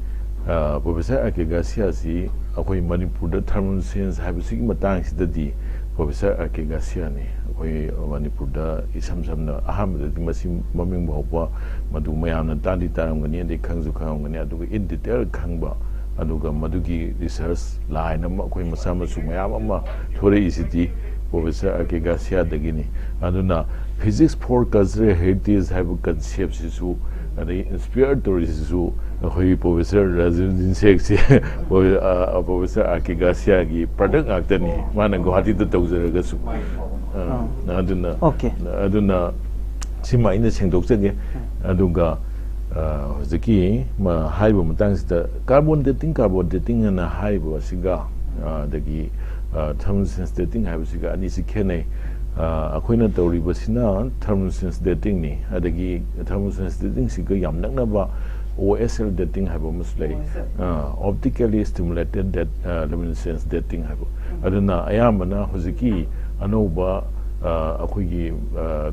ꯄ꯭ꯔꯣꯐꯦꯁꯔ 𝐊𝐾𝐍 ꯑꯩꯈꯣꯏ ꯃꯅꯤꯄꯨꯔꯗ ꯊꯔꯃꯣꯂꯨꯃꯤꯅꯦꯁꯦꯟꯁ ꯍꯥꯏꯕꯁꯤꯒꯤ ꯃꯇꯥꯡꯁꯤꯗꯗꯤ ꯄ꯭ꯔꯣꯐꯦꯁꯔ 𝐊𝐾𝐍 ꯑꯩꯈꯣꯏ ꯃꯅꯤꯄꯨꯔꯗ ꯏꯁꯝ ꯁꯝꯅ ꯑꯍꯥꯟꯕꯗꯗꯤ ꯃꯁꯤ ꯃꯃꯤꯡ ꯐꯥꯎꯕ ꯃꯗꯨ ꯃꯌꯥꯝꯅ ꯇꯥꯗꯤ ꯇꯥꯔꯝꯒꯅꯤ ꯑꯗꯩ ꯈꯪꯁꯨ ꯈꯪꯉꯝꯒꯅꯤ ꯑꯗꯨꯒ ꯏꯟ ꯗꯤꯇꯦꯜ ꯈꯪꯕ ꯑꯗꯨꯒ ꯃꯗꯨꯒꯤ ꯔꯤꯁꯔꯁ ꯂꯥꯏꯟ ꯑꯃ ꯑꯩꯈꯣꯏ ꯃꯆꯥ ꯃꯁꯨ ꯃꯌꯥꯝ ꯑꯃ ꯊꯣꯔꯛꯏꯁꯤꯗꯤ ꯄ꯭ꯔꯣꯐꯦꯁꯔ 𝐊𝐾𝐍ꯗꯒꯤꯅꯤ ꯑꯗꯨꯅ ꯐꯤꯖꯤꯛꯁ ꯐꯣꯔ ꯀꯜꯆꯔꯦꯜ ꯍꯦꯔꯤꯇꯦꯖ ꯍꯥꯏꯕ ꯀꯟꯁꯦꯞꯁꯤꯁꯨ ꯑꯗꯩ ꯏꯟꯁꯄꯤꯌꯔ ꯇꯧꯔꯤꯁꯤꯁꯨ ꯑꯩꯈꯣꯏꯒꯤ ꯄ꯭ꯔꯣꯐꯦꯁꯔ ꯔꯥꯖꯤꯕ ꯁꯦꯈꯁꯦ ꯄ꯭ꯔꯣꯐꯦꯁꯔ 𝐊𝐾𝐍ꯒꯤ ꯄ꯭ꯔꯗꯛ ꯉꯥꯛꯇꯅꯤ ꯃꯥꯅ ꯒꯨꯋꯥꯍꯥꯇꯤꯗ ꯇꯧꯖꯔꯒꯁꯨ ꯑꯗꯨꯅ ꯁꯤꯃ ꯑꯩꯅ ꯁꯦꯡꯗꯣꯛꯆꯒꯦ ꯑꯗꯨꯒ ꯍꯧꯖꯤꯛꯀꯤ ꯍꯥꯏꯔꯤꯕ ꯃꯇꯥꯡꯁꯤꯗ ꯀꯥꯔꯕꯣꯟ ꯗꯦꯇꯤꯡ ꯑꯅ ꯍꯥꯏꯔꯤꯕ ꯑꯁꯤꯒ ꯑꯗꯒꯤ ꯊꯔꯃꯣꯂꯨꯃꯤꯅꯦꯁꯦꯟꯁ ꯗꯦꯇꯤꯡ ꯍꯥꯏꯕꯁꯤꯒ ꯑꯅꯤꯁꯤ ꯈꯦꯠꯅꯩ ꯑꯩꯈꯣꯏꯅ ꯇꯧꯔꯤꯕꯁꯤꯅ ꯊꯔꯃꯣꯂꯨꯃꯤꯅꯦꯁꯦꯟꯁ ꯗꯦꯇꯤꯡꯅꯤ ꯑꯗꯒꯤ ꯊꯔꯃꯣꯂꯨꯃꯤꯅꯦꯁꯦꯟꯁ ꯗꯦꯇꯤꯡꯁꯤꯒ ꯌꯥꯝ ꯅꯛꯅꯕ OSL dating ꯍꯥꯏꯕ ꯑꯃꯁꯨ ꯂꯩ optically stimulated luminescence dating ꯍꯥꯏꯕ ꯑꯗꯨꯅ ꯑꯌꯥꯝꯕꯅ ꯍꯧꯖꯤꯛꯀꯤ ꯑꯅꯧꯕ ꯑꯩꯈꯣꯏꯒꯤ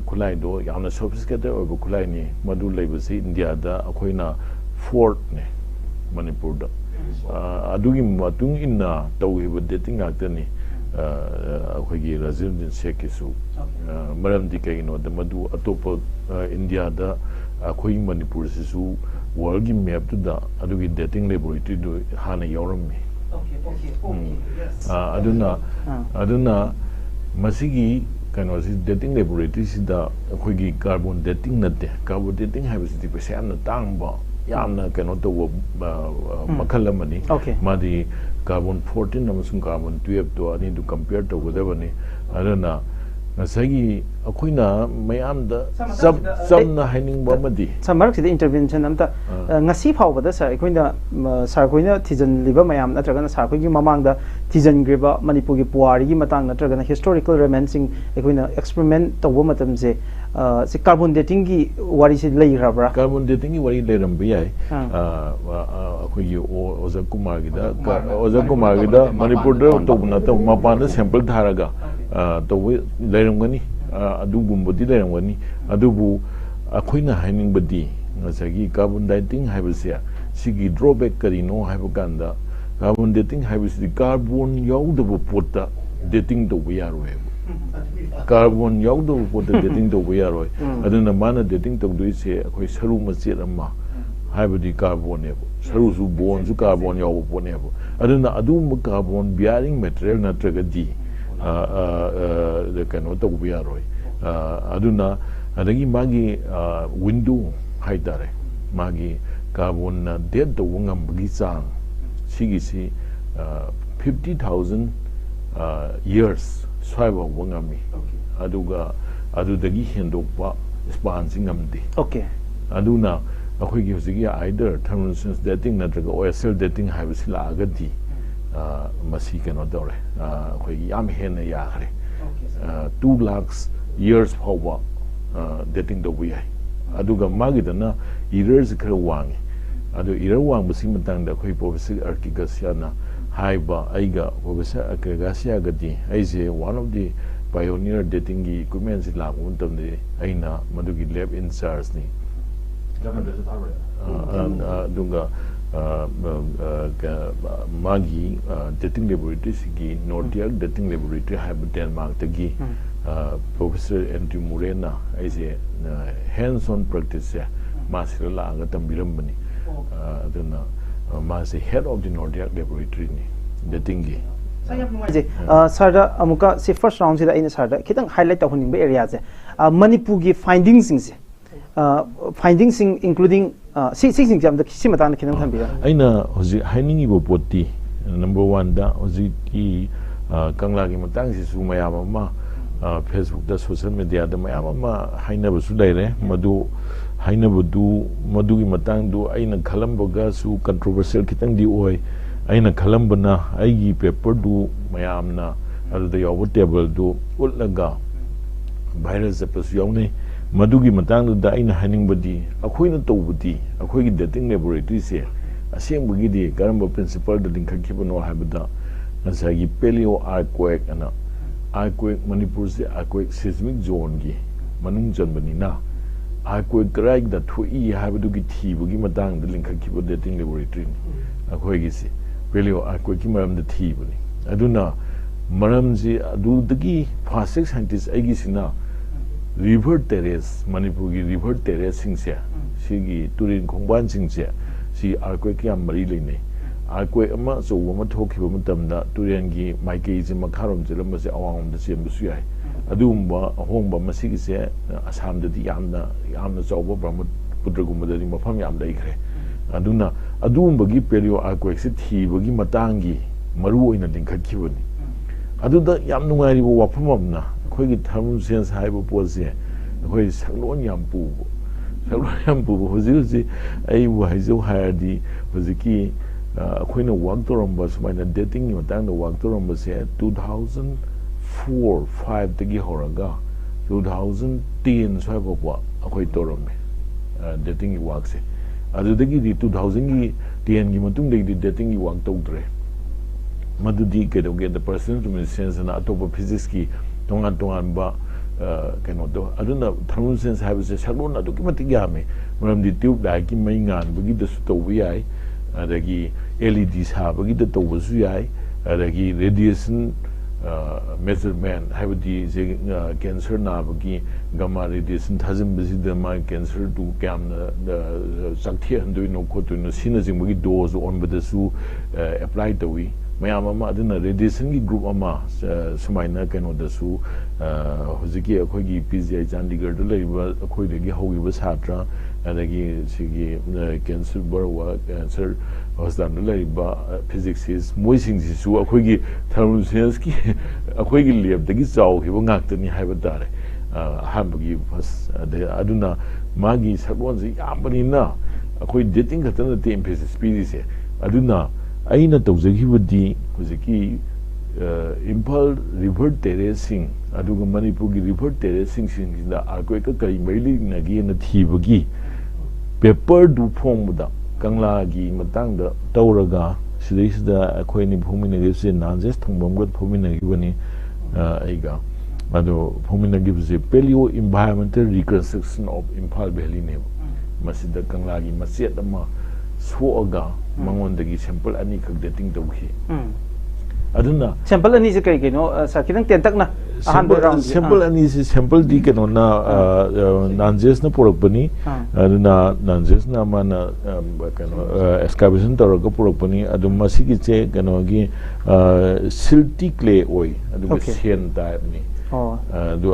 ꯈꯨꯠꯂꯥꯏꯗꯣ ꯌꯥꯝꯅ sophisticated ꯑꯣꯏꯕ ꯈꯨꯠꯂꯥꯏꯅꯤ ꯃꯗꯨ ꯂꯩꯕꯁꯤ ꯏꯟꯗꯤꯌꯥꯗ ꯑꯩꯈꯣꯏꯅ ꯐꯣꯔꯠꯅꯦ ꯃꯅꯤꯄꯨꯔꯗ ꯑꯗꯨꯒꯤ ꯃꯇꯨꯡ ꯏꯟꯅ ꯇꯧꯈꯤꯕ ꯗꯦꯇꯤꯡ ꯉꯥꯛꯇꯅꯤ ꯑꯩꯈꯣꯏꯒꯤ ꯔꯥꯖꯤꯕ ꯁꯦꯈꯀꯤꯁꯨ ꯃꯔꯝꯗꯤ ꯀꯩꯒꯤꯅꯣꯗ ꯃꯗꯨ ꯑꯇꯣꯞꯄ ꯏꯟꯗꯤꯌꯥꯗ ꯑꯩꯈꯣꯏ ꯃꯅꯤꯄꯨꯔꯁꯤꯁꯨ ꯋꯥꯔꯜꯒꯤ ꯃꯦꯞꯇꯨꯗ ꯑꯗꯨꯒꯤ ꯗꯦꯇꯤꯡ ꯂꯦꯕꯣꯔꯦꯇꯔꯤꯗꯨ ꯍꯥꯟꯅ ꯌꯥꯎꯔꯝꯃꯤ ꯑꯗꯨꯅ ꯃꯁꯤꯒꯤ ꯀꯩꯅꯣꯁꯤ ꯗꯦꯇꯤꯡ ꯂꯦꯕꯣꯔꯦꯇꯔꯤꯁꯤꯗ ꯑꯩꯈꯣꯏꯒꯤ ꯀꯥꯔꯕꯣꯟ ꯗꯦꯇꯤꯡ ꯅꯠꯇꯦ ꯀꯥꯔꯕꯣꯟ ꯗꯦꯇꯤꯡ ꯍꯥꯏꯕꯁꯤꯗꯤ ꯄꯩꯁꯥ ꯌꯥꯝꯅ ꯇꯥꯡꯕ ꯌꯥꯝꯅ ꯀꯩꯅꯣ ꯇꯧꯕ ꯃꯈꯜ ꯑꯃꯅꯤ ꯃꯥꯗꯤ ꯀꯥꯔꯕꯣꯟ 14 ꯑꯃꯁꯨꯡ ꯀꯥꯔꯕꯣꯟ 12ꯇꯣ ꯑꯅꯤꯗꯨ ꯀꯝꯄꯤꯌꯔ ꯇꯧꯒꯗꯕꯅꯤ ꯑꯗꯨꯅ ꯉꯁꯥꯏꯒꯤ ꯑꯩꯈꯣꯏꯅ ꯃꯌꯥꯝꯗ ꯆꯝꯅ ꯍꯥꯏꯅꯤꯡꯕ ꯑꯃꯗꯤ ꯃꯔꯛꯁꯤꯗ ꯏꯟꯇꯔꯚꯦꯟꯁꯟ ꯑꯝꯇ ꯉꯁꯤ ꯐꯥꯎꯕꯗ ꯁꯥꯔ ꯑꯩꯈꯣꯏꯅ ꯁꯥꯔ ꯈꯣꯏꯅ ꯊꯤꯖꯤꯜꯂꯤꯕ ꯃꯌꯥꯝ ꯅꯠꯇ꯭ꯔꯒꯅ ꯁꯥꯔ ꯈꯣꯏꯒꯤ ꯃꯃꯥꯡꯗ ꯊꯤꯖꯤꯟꯈ꯭ꯔꯤꯕ ꯃꯅꯤꯄꯨꯔꯒꯤ ꯄꯨꯋꯥꯔꯤꯒꯤ ꯃꯇꯥꯡ ꯅꯠꯇ꯭ꯔꯒꯅ ꯍꯤꯁꯇꯣꯔꯤꯀꯦꯜ ꯔꯦꯃꯦꯟꯁꯤꯡ ꯑꯩꯈꯣꯏꯅ ꯑꯦꯛꯁꯄꯦꯔꯤꯃꯦꯟ ꯇꯧꯕ ꯃꯇꯝꯁꯦ ꯁꯤ ꯀꯥꯔꯕꯣꯟ ꯗꯦꯇꯤꯡꯒꯤ ꯋꯥꯔꯤꯁꯤ ꯂꯩꯈ꯭ꯔꯕ꯭ꯔꯥ ꯀꯥꯔꯕꯣꯟ ꯗꯦꯇꯤꯡꯒꯤ ꯋꯥꯔꯤ ꯂꯩꯔꯝꯕ ꯌꯥꯏ ꯑꯩꯈꯣꯏꯒꯤ ꯑꯣꯖꯥ ꯀꯨꯃꯥꯔꯒꯤꯗ ꯃꯅꯤꯄꯨꯔꯗ ꯇꯧꯕ ꯅꯠꯇꯕ ꯃꯄꯥꯟꯗ ꯁꯦꯝꯄꯜ ꯊꯥꯔꯒ ꯇꯧꯕ ꯂꯩꯔꯝꯒꯅꯤ ꯑꯗꯨꯒꯨꯝꯕꯗꯤ ꯂꯩꯔꯝꯒꯅꯤ ꯑꯗꯨꯕꯨ ꯑꯩꯈꯣꯏꯅ ꯍꯥꯏꯅꯤꯡꯕꯗꯤ ꯉꯁꯥꯏꯒꯤ ꯀꯥꯔꯕꯣꯟ ꯗꯦꯇꯤꯡ ꯍꯥꯏꯕꯁꯦ ꯁꯤꯒꯤ ꯗ꯭ꯔꯣꯕꯦꯛ ꯀꯔꯤꯅꯣ ꯍꯥꯏꯕ ꯀꯥꯟꯗ ꯀꯥꯔꯕꯣꯟ ꯗꯦꯇꯤꯡ ꯍꯥꯏꯕꯁꯤꯗꯤ ꯀꯥꯔꯕꯣꯟ ꯌꯥꯎꯗꯕ ꯄꯣꯠꯇ ꯗꯦꯇꯤꯡ ꯇꯧꯕ ꯌꯥꯔꯣꯏꯕ ꯀꯥꯔꯕꯣꯟ ꯌꯥꯎꯗꯕ ꯄꯣꯠꯇ ꯗꯦꯇꯤꯡ ꯇꯧꯕ ꯌꯥꯔꯣꯏ ꯑꯗꯨꯅ ꯃꯥꯅ ꯗꯦꯇꯤꯡ ꯇꯧꯗꯣꯏꯁꯦ ꯑꯩꯈꯣꯏ ꯁꯔꯨ ꯃꯆꯦꯠ ꯑꯃ ꯍꯥꯏꯕꯗꯤ ꯀꯥꯔꯕꯣꯟꯅꯦꯕ ꯁꯔꯨꯁꯨ ꯕꯣꯟꯁꯨ ꯀꯥꯔꯕꯣꯟ ꯌꯥꯎꯕ ꯄꯣꯠꯅꯦꯕ ꯑꯗꯨꯅ ꯑꯗꯨꯒꯨꯝꯕ ꯀꯥꯔꯕꯣꯟ ꯕꯤꯌꯥꯔꯤꯡ ꯃꯦꯇꯔꯤꯌꯦꯜ ꯅꯠꯇ꯭ꯔꯒꯗꯤ ꯀꯩꯅꯣ ꯇꯧꯕ ꯌꯥꯔꯣꯏ ꯑꯗꯨꯅ ꯑꯗꯒꯤ ꯃꯥꯒꯤ ꯋꯤꯟꯗꯣ ꯍꯥꯏꯇꯥꯔꯦ ꯃꯥꯒꯤ ꯀꯥꯔꯕꯣꯟꯅ ꯗꯦꯠ ꯇꯧꯕ ꯉꯝꯕꯒꯤ ꯆꯥꯡ ꯁꯤꯒꯤꯁꯤ 50,000 years ꯁ꯭ꯋꯥꯏꯐꯥꯎꯕ ꯉꯝꯃꯤ ꯑꯗꯨꯒ ꯑꯗꯨꯗꯒꯤ ꯍꯦꯟꯗꯣꯛꯄ ꯁ꯭ꯄꯥꯟꯁꯤ ꯉꯝꯗꯦ ꯑꯗꯨꯅ ꯑꯩꯈꯣꯏꯒꯤ ꯍꯧꯖꯤꯛꯀꯤ ꯑꯥꯏꯗꯔ ꯊꯔꯃꯣꯂꯨꯃꯤꯅꯦꯁꯦꯟꯁ ꯗꯦꯇꯤꯡ ꯅꯠꯇ꯭ꯔꯒ OSL ꯗꯦꯇꯤꯡ ꯍꯥꯏꯕꯁꯤ ꯂꯥꯛꯑꯒꯗꯤ ꯃꯁꯤ ꯀꯩꯅꯣ ꯇꯧꯔꯦ ꯑꯩꯈꯣꯏꯒꯤ ꯌꯥꯝ ꯍꯦꯟꯅ ꯌꯥꯈ꯭ꯔꯦ 2 lakhs years ꯐꯥꯎꯕ ꯗꯦꯇꯤꯡ ꯇꯧꯕ ꯌꯥꯏ ꯑꯗꯨꯒ ꯃꯥꯒꯤꯗꯅ ꯏꯔꯔꯁꯤ ꯈꯔ ꯋꯥꯡꯉꯤ ado irawang basing matang da khoi professor architecture haiba aiga professor 𝐂𝐾𝐍 aise one of the pioneer dating gi equipment si la un tam de aina madugi lab in charge ni dunga magi dating laboratory sigi Nordic dating laboratory haiba Denmark tagi professor Andrew Morena aise hands on practice masira la anga tambiram bani aduna masi head of the Nordic laboratory ni dating gi Sir, amuka si first round sida ina sir kitang highlight tahuning ba area je Manipur gi findings including sing jam da kisi matang na kinang thambira aina hoji hainingi bo poti number 1 da hoji ki kangla gi matang si su mayam ma Facebook da social media da mayam ma haina ba su daire madu haina budu madu gi matang du aina khalambaga su controversial kitang di oi aina khalambana aigi paper du mayamna adu yaw table du ulaga viral zapas yawne madugi matang da aina haning badi akhoina tawbudi akhoigi dating laboratory se aseng bugi di karamba principal da link khibano habada nasagi paleo earthquake ana earthquake Manipur se earthquake seismic zone gi manung janbani na earthquake crack da thui habadu gi thibugi matang da link khibo dating laboratory akhoigi se paleo earthquake ki maram da thibani aduna maram ji adu dagi phasik scientist aigi sina river terrace Manipur gi river terrace singse sigi turin khongban singse si earthquake yam mari leine earthquake ama so wama thokhiba matamda turen gi maikei ji makharom jilam se awang da sem su yai adumba ahongba masigi se asam da di yamna chawba brahma pudragum da di mafam yam dai khre aduna adumba gi paleo earthquake se thibagi matangi maru oina linkhakhibani aduda yam nungai bo wafam amna khoi thermal sense haibo pose khoi saklon yam pu hoji ai wa haizo haidi hoji ki khoina work toramba sumaina dating matang da work toramba se 2004-5 tagi horaga 2010 saibo kwa khoi torambe dating work se adudagi di 2000 gi 10 gi matung dei dating gi work tawdre madudi ke doge the person luminescence na atopa physics ki tongan ba keno do aduna thermal sense habise saklon adu ki matik yame maram di tube da ki mai ngan bagi da su to wi adagi LED sa bagi da to su yai adagi radiation measurement habdi je cancer na bagi gamma radiation thazim bisi da ma cancer du kam da sakthi handu no ko to no sina jing bagi dose on bada su apply to wi mayam ama aduna radiation gi group ama sumaina keno da su hojiki akhoi gi PGI Chandigarh da leiba akhoi de gi hogi ba satra adagi sigi cancer barwa cancer hospital da leiba physics is moising ji su akhoi gi thermal science ki akhoi gi lab da gi chaw hi ba ngak tani haiba dare hambagi fas aduna magi sabon ji yambani na akhoi dating khatan da emphasis species aduna aina tawjagibadi hojiki Impal river terracing aduga Manipur gi river terracing singda earthquake kai maili nagi na thibagi paper du phongda kangla gi matang da tawraga sidisda akhoi ni phumina gi se nanjes thangbam gat phumina gi bani aiga ado phumina gi se paleo environmental reconstruction of Impal Valley ne masida kangla gi maset ama soaga mangon dagi sample ani khak dating tawhi aduna sample ani se kai keno sa kitang tentak na ahan round sample ani se sample di keno na nanjes na porakpani aduna nanjes na mana keno excavation taraga porakpani adu masigi che keno gi silty clay oi adu sen type ni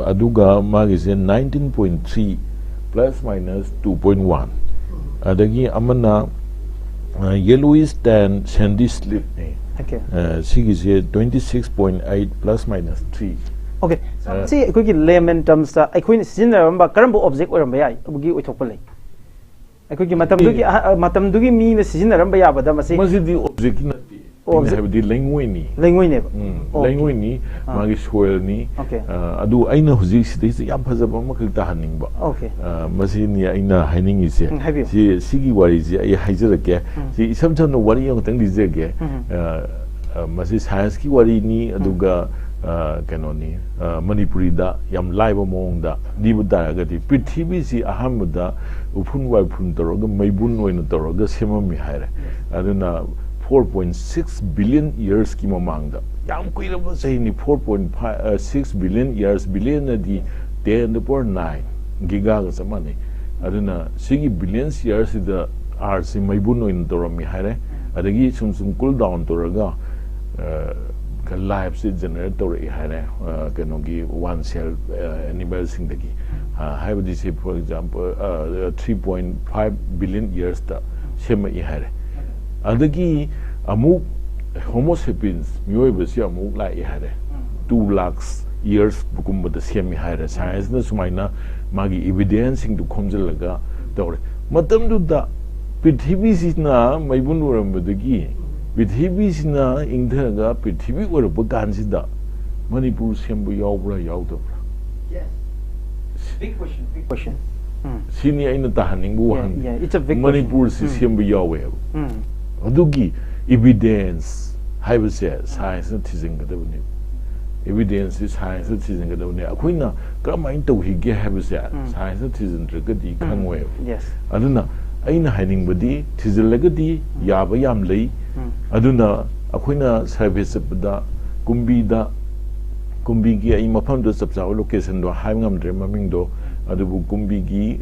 aduga magi se 19.3 plus minus 2.1 adagi amana yellowish tan sandy slip ni sigi 26.8 plus minus 3 okay see ko gi layman terms ta ai khoin sinaramba karambo object oramba yai abugi oithokpa lei ai ko gi matam du gi mi na sinaramba ya bada masi di object na ti Have language. Language. Language, Magi soil ni. Adu aina huzik this Yampazaba Makita Hanimba. Okay. Masinia Aina Haning is here. She Sigi Wariz, I Hazaka. She sometimes worry on the Zege. Masis Haski Warini, Aduga. Kanoni Manipurida yam live among the Dibudagati PTBC Ahamuda Upun Wapun Toroga Maybun in Toroga Simami Hire Aduna 4.6 billion years Kimamanga Yam Quilla saying 4.6 billion years billion at the 10 the poor 9 gigas of money Aduna Sigi billions years is the arts in Maybun in Toromi Hire Adagi some cool down Toroga lives generator canogi one cell animals in the have this for example 3.5 billion years the same ihare adagi amuk homo sapiens mioibasi amuk la ihare 2 lakhs years bukum the same ihare science na sumaina magi evidence to khomjalaga tore matam du da prithibi sina maibun urambadagi Pithibisina Ingdaga, Pithibi or Bugansida, Manipur Sembu Yaubra Yaudabra. Yes. Big question, big question. Senior in the Tahaning, yeah, it's a big Manipur Sembu Yawe. Adugi, evidence, I say, science and teasing the devil. Evidence is science and teasing the devil. Aquina, come into he have said, science and teasing the good can't Yes. I don't know. Aina hiding body, tis a legati, Yabayam lay. Aduna, Aquina service da Kumbida Kumbigi, Imapam to subside location to Hangam Dremamindo, Adabu Kumbigi,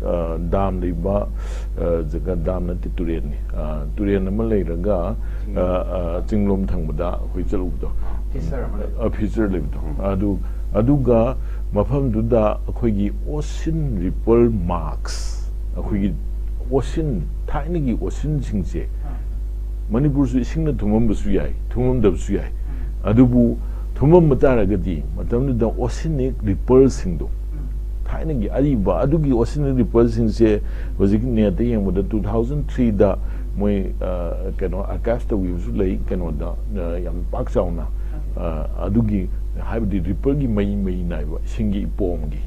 Dam Liba, the Dam Titurian, Turian Malay Raga, Tinglum Tangbuda, which a pizzer lived. Aduga, Mapam Duda, Aquigi, ocean ripple marks, Aquigi. Ocean, tiny ocean sings. Manipur sing the Tumum Suyai, Tumum the Suyai. Adubu, Tumum Mataragadi, Madame the oceanic repulsing do. Tiny Adiba, Adugi oceanic repulsing say was near the end with the 2003 the Moy Acasta we usually cannot Yam Paksauna Adugi have the repulgi may naiva, singi pomgi.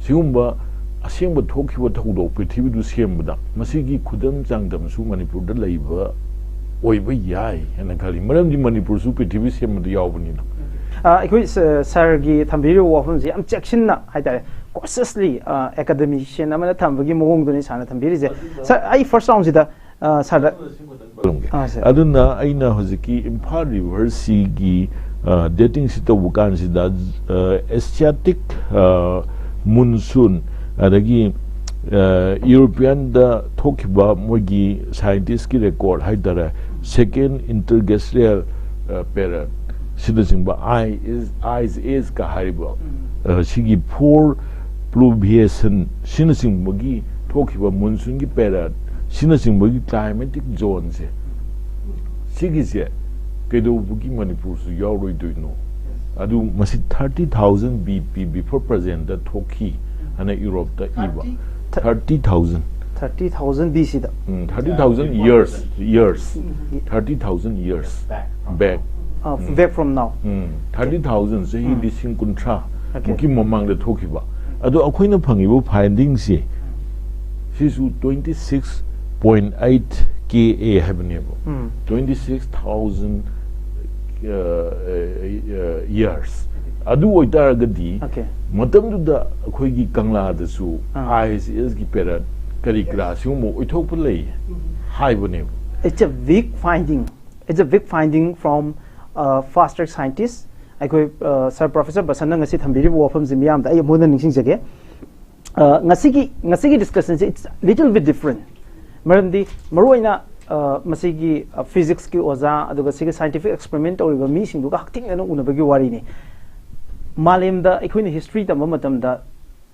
Siumba. Asimba talk you told Pitibi to Siemba, Masigi couldn't jang them so Manipur the labor, Oiba Yai, and a Kali, Madame de Manipur Supitibi Sim the Albany. I quit Sargi Tambiri Waffles, I'm checking I cautiously academician, I'm a Tambagi Mong Donis and Tambiri. So I first sounds it Sada Aduna Aina Hosiki Impar River Sigi dating Sita Wukansi that Asiatic monsoon. Adagi European the Tokiba Mogi scientist record Haidara second intergastrial period. Citizen by eyes is Kahariba. Shigi poor pluviation, Sinasing Mogi Tokiba monsoon period, Sinasing Mogi climatic zones. Shigis Kedo Bugi Manipur, you already do know. Adu must 30,000 BP before present the Toki. And Europe the Eva 30,000 BC 30,000 years 30,000 years back from now 30,000 say he sing kuntra muki mamang the Tokiba ado akoina phangibu findings she 26.8 Ka habenebo 26,000 years Adu oitaragadi matam da akhoi kangla da su eyes is gi period kari classroom mo oithok lay haibane. It's a big finding. It's a big finding from fast track scientists. Akhoi Sir Professor Basana ngasi thambiri wafam zimiam da ay mo na ningsing jage ngasi discussion it's little bit different. Maramdi maruina masigi physics ki oza aduga sigi scientific experiment or mi sing du ka hakting ano unabagi wari ni Malim da equine history da mamatam da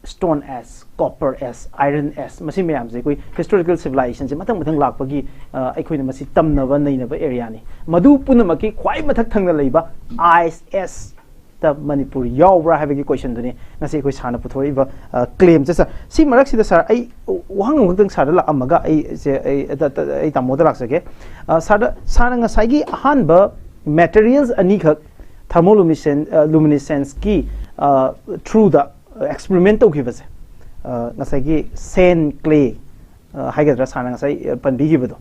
stone as, copper as, iron as, masi mayam se koi historical civilization se matang lakpagi equine masi tamnava nainava area ni. Madu punamaki kwai mathak thangna leiba ice as the Manipur yaubra habagi question duni ngasi koi sana puthori ba claim jasa si marak si da sar ai wang ngtang sar la amaga ai se ai tamoda lak sake sar sana ngasai gi ahan ba materials ani khak thermoluminescence ki through the experiment to give us ngasai gi sand clay haigadra sana ngasai pan bi gi bedo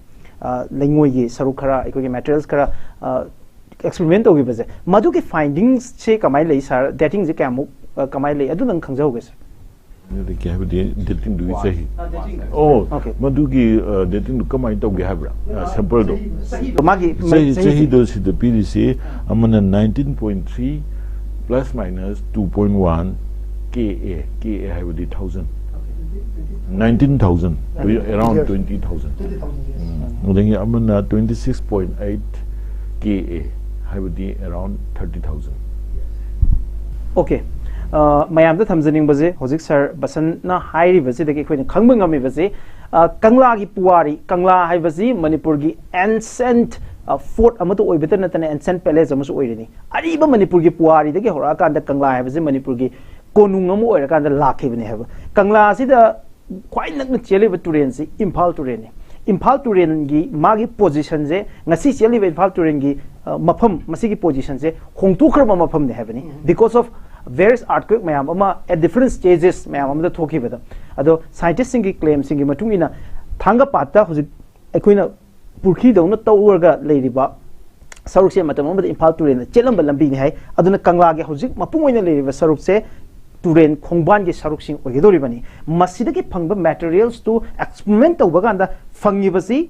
lengoi gi saru khara ikoi materials khara experiment to give us madu ki findings che kamai lei sir dating je kamu kamai lei adu nang khangjau ge sir the have dating do say oh madugi dating do come into have sample do say does the PDC amana 19.3 plus minus 2.1 Ka have the 1000 19,000 around 20,000 then amana 26.8 Ka have the around 30,000 okay mayam da thamjaning baje hojik sir basan na hairi baje deki khoina khangba ngami baje kangla gi puari kangla hai baje manipur gi ancient fort amato oibeta natane ancient palace amasu oireni ariba manipur gi puari deki hora kan da kangla hai baje manipur gi konung amu oira kan da lakhibani haba kangla si da khwai nakna cheliba turen si imphal turen imphal turen gi magi position je ngasi cheliba imphal turen gi mafam masigi position je khongtu khraba mafam ne habani because of various earthquake mayam ama at different stages mayam amda thoki bada ado scientists singi claim singi matungina thanga patta huji ekoina purkhi dawna tawurga leiriba sarukse matam amda imphal turen chelamba lambi ni hai aduna kangla ge hujik mapung oina leiriba sarukse turen khongban ge saruk sing ogedori bani masida ge phangba materials to experiment tawba ganda phangi basi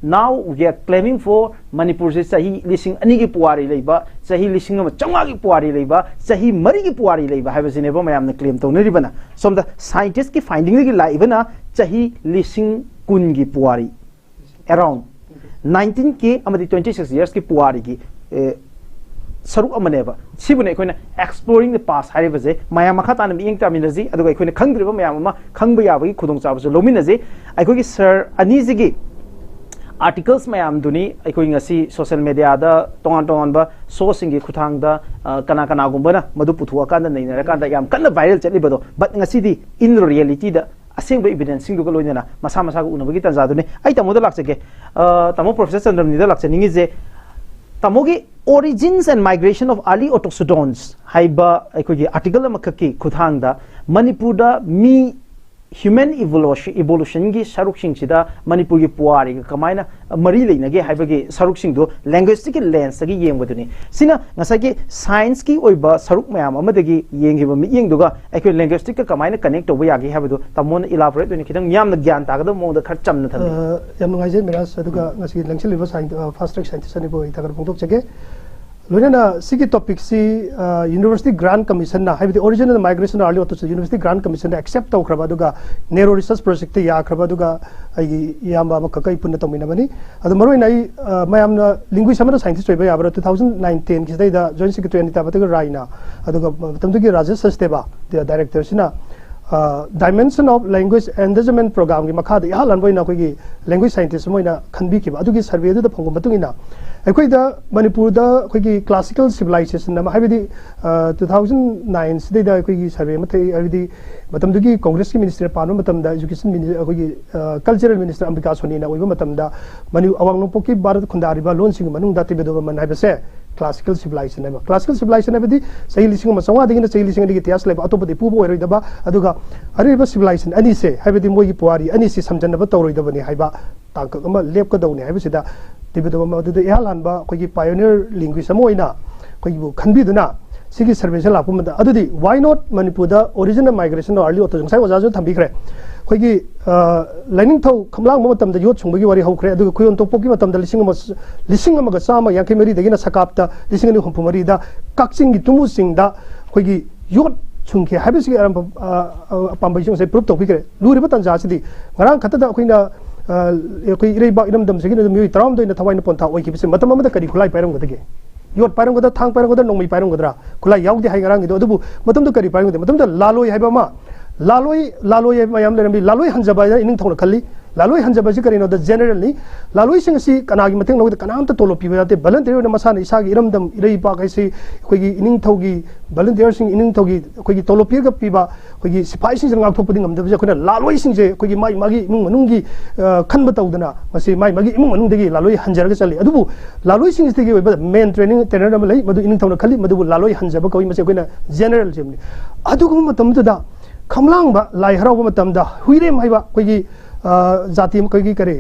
now we are claiming for Manipur se sahi lising ani gi puari leiba sahi lising ma changa gi puari leiba sahi mari gi puari leiba ha basine ba mayam na claim tawna ribana some the scientists ki finding gi laibana sahi lising kun gi puari around 19 ke amadi 26 years ki puari gi saru amaneba sibune koina exploring the past hari baje mayam makha tan mi ing terminology adu ga koina khangdriba mayam ma khangba ya gi khudong cha ba lomina ai gi sir ani ji gi articles mayam duni aikoi ngasi social media da tongan tongan ba sourcing gi khuthang da kana kana gumba na madu puthu kan da nei na kan da yam kan viral chatli bado but ngasi di in reality da aseng ba evidence sing du ko loina na masa masa ko unaba gi tanja duni ai tamo da lakse ge tamo professor chandram ni da lakse ningi je tamo gi origins and migration of early autochthones haiba aikoi gi article ma khaki khuthang da manipur da mi human evolution gi saruk sing sida manipur gi puari ga kamaina mari leina ge haiba gi saruk sing do linguistic lens gi yengwaduni sina ngasa gi science ki oiba saruk mayam amadagi yenghiba mi yengduga aikoi linguistic ka kamaina connect to ya gi haiba tamon elaborate duni khidang yamna gyan ta ga mo da khar chamna thami yam ngai je mera saduga ngasi langchil liba science fast track scientist ani boi tagar pungtok chege Loina sigi topic si University Grant Commission na the original migration early auto University Grant Commission accept tau kraba duga narrow research project ya kraba duga ai yamba makakai punna tomina mani adu maroi nai mayam na linguist amana scientist oi ba 2019 ki da joint secretary anita bataga raina aduga tamdugi rajesh sasteba the director sina dimension of language endangerment program ki makha da ya lan boina ko gi language scientist moina khanbi ki adugi survey da phongom batungina aikoi da manipur da koi gi classical civilization na haibidi 2009 sidai da koi gi survey mathai haibidi matam dugi congress ki minister panu matam da education minister koi gi cultural minister ambika soni na oiba matam da manu awang nopok ki bharat khundari ba lon sing manung da tibedo man haibase classical civilization na classical civilization haibidi sahi lising ma sawa digina sahi lising digi tias leba atop di pubo eroi da ba aduga ariba civilization ani se haibidi moi gi puari ani se samjan ba tawroi da bani haiba tangka ama lep ka dawni haibisida tibedo ma du ya lan ba koi gi pioneer linguist amoina koi bu khanbi duna sigi survey la pu ma adudi why not manipur da original migration early auto sai waja jo thambi khre koi gi lining thau khamlang ma tam da yot chungba gi wari hau khre adu koi on tokpo gi ma tam da lising ma ga sama yang khemeri da gi na sakap ta lising ni humpu mari da kakching gi tumu sing da koi gi yot chungke habisi aram pambai chung sai proof to khre luri ba tan ja sidi ngarang khata da koi na koi irei ba idam dam sigi na mi tram do na thawai na pon tha oi ki bisi matam ma da kari khulai pairam ga ge yot pairam ga da thang pairam ga da nongmi pairam ga dra khulai yaudi hai ngarang do adubu matam do kari pairam ga matam da laloi hai ba ma laloi mayam le rambi laloi hanjaba ya ining thong khali laloi hanjaba si karino da generally laloi sing si kanagi mateng no kanam ta tolo piba te volunteer na masana isa gi iramdam irei pa kai si khoi gi ining thogi volunteer sing ining thogi khoi gi tolo piga piba khoi gi sipai sing ngak thop puding amda khoi laloi sing je khoi gi mai magi imung manung gi khan ba tawdana masi mai magi imung manung degi laloi hanjar ga chali adubu laloi sing stigi ba main training trainer am lai madu ining thona khali madu laloi hanjaba koi mase khoi na general jemni adugu matam da kamlang ba lai harau ba matam da huire mai ba khoi gi जाति कोई करे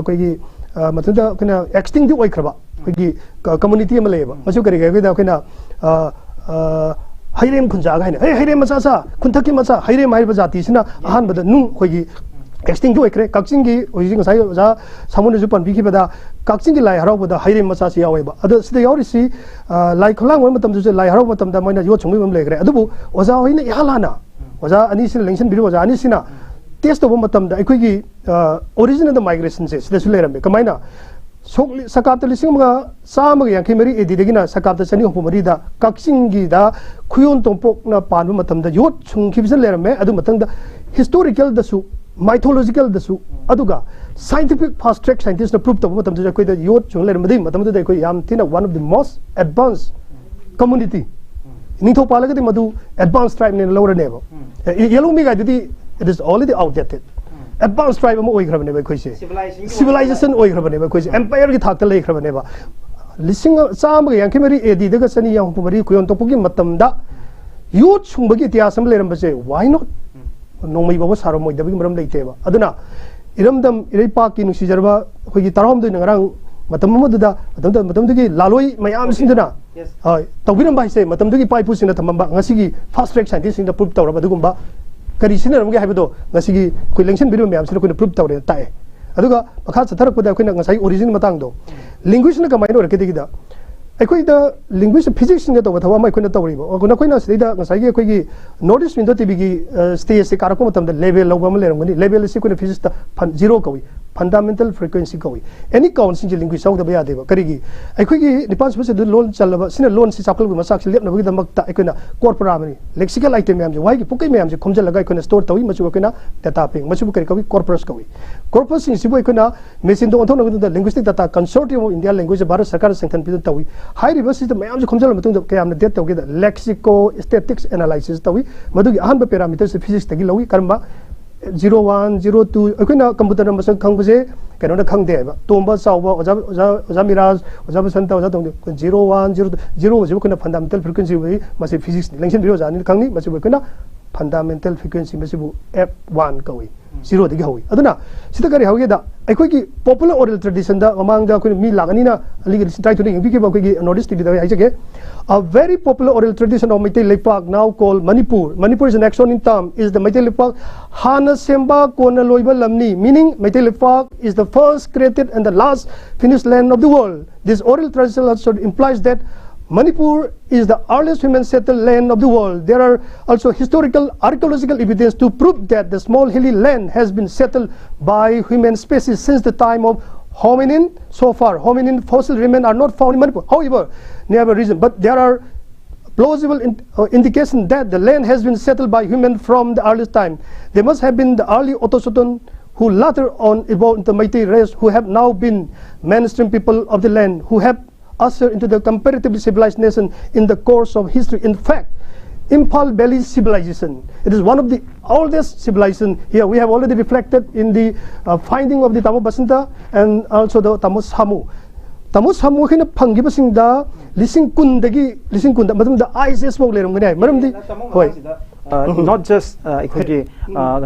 कोई मतलब कना existing दी ओइखरबा कोई community में लेबा मसु करे गए दा कना हाइरेम खुंजा गाइने हे हाइरेम मचा सा खुंथकी मचा हाइरेम हाइबा जाति सिना अहान बद नु कोई एक्सटिंग दी ओइखरे काक्सिंग की ओइजिंग साइ जा सामुन जु पन बिखि बदा काक्सिंग की लाई हराव बदा हाइरेम मचा सि यावेबा अद सिदा यावरिसि लाई खलांग वन मतम जु लाई हराव मतम दा मैना यो छुंगि बम लेखरे अदबु ओजा होइने यालाना ओजा अनि सिन लेंसन बिरो ओजा अनि सिना test of matam da aikoi origin of the migration se sida sule rambe kamaina sakap ta lising ma sa ma yang khimari edi degina sakap ta chani hopumari da kaksing gi da khuyon tompok na pan matam da yot chung khibsan le rambe adu matang da historical da su mythological da su aduga scientific fast track scientists na prove to matam da koi da yot chung le rambe matam da koi yam tina one of the most advanced community ningtho palaga di madu advanced tribe ne lawra nebo yellow mi ga di it is already outdated advanced tribe mo oi khrabane ba khoi se civilization oi khrabane ba khoi se empire gi thak ta lei khrabane ba lising sam ga yang khimari edi daga sani yang pumari kuyon to pugi matam da youth sungbagi tiasam leram ba se why not nongmai ba saro moi da bi maram leite ba aduna iramdam irei pa ki nusi jarba khoi gi tarom du ngarang matam mo da matam du gi laloi mayam sinduna hai tawbiram ba se matam du gi pai pu sina thamamba ngasi gi fast track scientist sing da prove tawra ba dugumba kari sina ramge haibado ngasigi koi lection video myam sina koi prove tawre tae aduga makha chathar pada koi ngasai origin matang do linguist na kamai no rakedi da aikoi da linguist physics ne to thawa mai koi na tawri bo koi na koi na sida ngasai ge koi gi notice window tv gi stage se karako matam da level loba ma leram ni level se koi na physics ta zero koi fundamental frequency koi any count sing linguist saw da ba ya de ba kari gi aikoi gi nipan se de lon chalaba sina lon se chakal gi masak se lep na bi da mak ta aikoi na corpora mani lexical item myam je wai gi pukai myam je khomjal lagai koi na store tawi machu koi na data ping machu kari koi corpus koi corpus sing sibo koi na machine do onthon na linguistic data consortium of india language bharat sarkar sankthan pi tawi high reverse system myam je khomjal matung da kayam na date tawi da lexico statistics analysis tawi madu gi ahan ba parameters physics tagi lawi karma 01 02 अखोना computer number से खंगबसे कनो ना खंगदे बा तोंबा सावबा ओजा मिराज ओजा बसंत ओजा तोंदे 01 0 जे कोना fundamental frequency वे मसे physics लेंशन बिरो जानि खंगनि मसे कोना फंडामेंटल फ्रीक्वेंसी मसे बु f1 कवि 0 दगी होई अदुना सिदा करी होगे दा अखोई की पॉपुलर ओरल ट्रेडिशन दा अमांग दा कोई मी लागनी ना अलिगे ट्राई टू इंग के बा कोई नॉर्थ ईस्ट दा आइजे के a very popular oral tradition of Meitei Lepak now called Manipur. Manipur is an acronym term. Is the Meitei Lepak Hana Semba Kona Loiba Lamni, meaning Meitei Lepak is the first created and the last finished land of the world. This oral tradition also implies that Manipur is the earliest human settled land of the world. There are also historical archaeological evidence to prove that the small hilly land has been settled by human species since the time of hominin. So far, hominin fossil remains are not found in Manipur. However, never reason, but there are plausible indication that the land has been settled by human from the earliest time. They must have been the early Ottosoton who later on evolved into Meitei race, who have now been mainstream people of the land, who have ushered into the comparatively civilized nation in the course of history. In fact, Imphal Valley civilization, it is one of the oldest civilization. Here we have already reflected in the finding of the Tamo Basanta and also the Tamo Samu. Tamo Samu kina panggibasing da lising kun da madam da ISS mo leram gani madam di hoy not just equity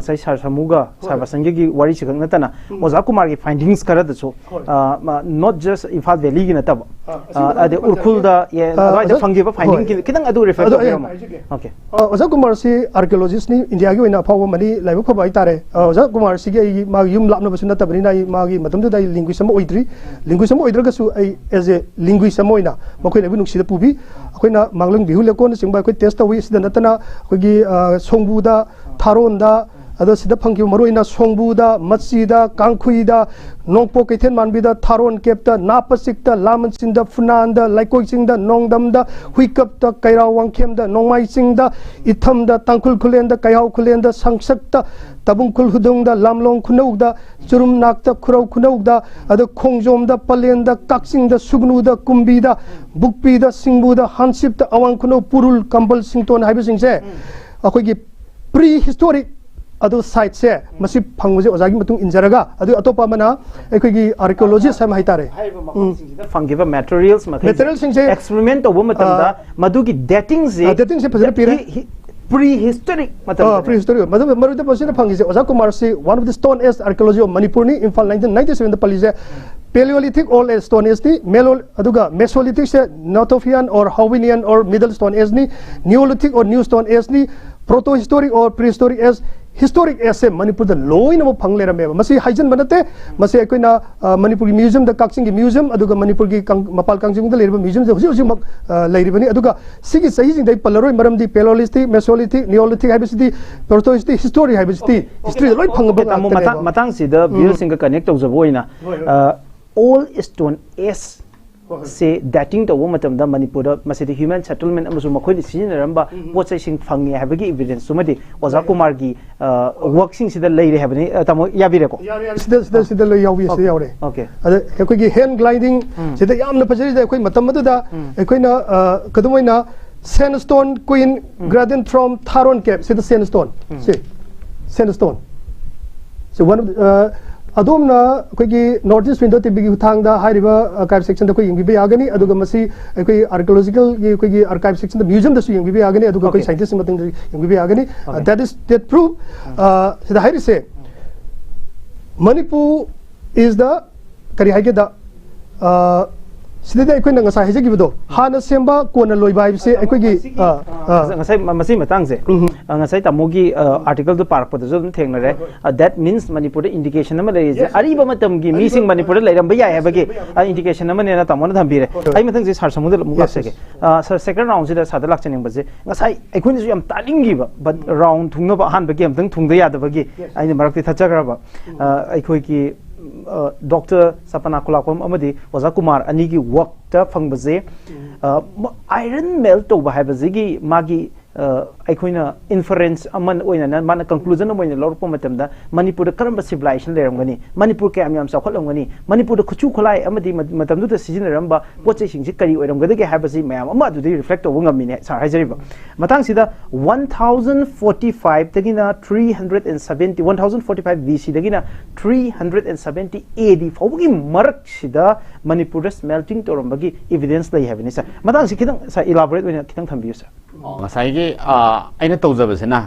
sai sar samuga sar basangi gi wari chikang natana oza kumar gi findings kara da so not just Imphal Valley gi nataba ade urkhul da ye da pangiba finding ki kidang adu refer to okay oza kumar si archaeologist ni India gi wina phawa mani laibu khobai tare oza kumar si gi ma yum lapna basuna tabri na ma gi matam da linguist am oidri ga su ai as a linguist am oina makoi lebu nuksi da pubi akoina manglang bihu lekon singba koi test tawi sida natana koi gi songbu da tharon da अदो सिदा fungi मरुइना सोंगबुदा मचीदा कांखुइदा Nongpoh कैथेन मानबीदा थारोन केपता नापसिकता लामनसिंदा फुनानदा लाइकोइसिंदा नोंगदमदा हुइकपता कैराव वांखेमदा नोंमाइसिंदा इथमदा Tankul खुलेंदा कैहाव खुलेंदा संसक्ता तबुंकुल हुदुंगदा लामलोंग खुनौदा चुरुम नाकता खुरौ खुनौदा अदो खोंजोमदा पलेंदा काक्सिंदा सुगनुदा कुंबीदा बुकपीदा सिंगबुदा हांसिपता अवांग खुनौ पुरुल कंबल सिंगतोन हाइबसिंगसे अखोगी pre historic अदो site से मसी फंगबजे ओजागी मतुंग इंजरगा अदो अतोपा मना एखोगी archaeologist हम हाइतारे फंगिबा materials सिंगसे experiment ओबो मतमदा मदुगी dating से फजर पीरे prehistoric prehistoric maruda posina phangise oza kumar si one of the stone age archaeology of Manipur ni in 1997 da palise Paleolithic old age stone age ni aduga Mesolithic se Northufian or Howinian or middle stone age ni Neolithic or new stone age ni protohistoric or prehistoric age historic age se Manipur da loin mo phang lera me masi haijan banate masi akoina Manipur gi museum da Kakching gi museum aduga Manipur gi mapal Kangching da leriba museum je huji mak leribani aduga sigi sahi jing dai palaroi maram di Paleolithic Mesolithic Neolithic haibisi protohistoric history haibisi history loi phang ba matang si da bill singa connect tawzaboina all stone age से dating to wo matam da Manipur da masidi human settlement amusu makhoi ni sin ramba pochai sing phangi habagi evidence sumadi oza kumar gi work sing sida lei re habani tamo yabire ko sida lei yawi sida yawre okay ada ekoi gi hand gliding sida yamna phajari da ekoi matam madu da ekoi na kadumoina sandstone queen graden from Tharon Cave sida sandstone see sandstone so one of adom na koi northeast window te bigi thang da hairiba archive section da koi yingi be agani aduga masi koi archaeological koi archive section da museum da su yingi be agani aduga koi scientist mating yingi be agani that prove the hairi say Manipur is the kari haige da sidai ekoi na ngasai haje gibido hana semba kona loiba se ekoi gi ngasai masi matang se ngasai tamogi article do park pa jo thengna re that means Manipur da indication ama lai je ari ba matam gi missing Manipur da lairam ba ya ha bagi indication ama ne na tamona thambi re ai mathang je sar samudra muga se ke sir second round sida sada lak chening ba je ngasai ekoi ni yam taling gi ba but round thungna ba han ba gi am tang thungda ya da ba gi ai ni marak ti thachagra ba ekoi ki Dr. Sapana Kulakpam amadi Oza Kumar anigi work ta phangbaje iron melt to ba haibazigi magi aikoina inference aman oina mana conclusion amoina lorpo matamda Manipur da karamba civilization leramgani Manipur ke amyam sakholamgani Manipur da khuchu kholai amadi matamdu da sijinaramba poche singji kari oiramgade ke haibasi mayam ama du reflect to ngamine sar haijariba matang sida 1045 tagina 370 1045 BC tagina 370 AD fawgi marak sida Manipur da smelting to rambagi evidence lai habini sa matang sikidang sa elaborate oina kitang thambiyu sa ngasai aina tawjabasina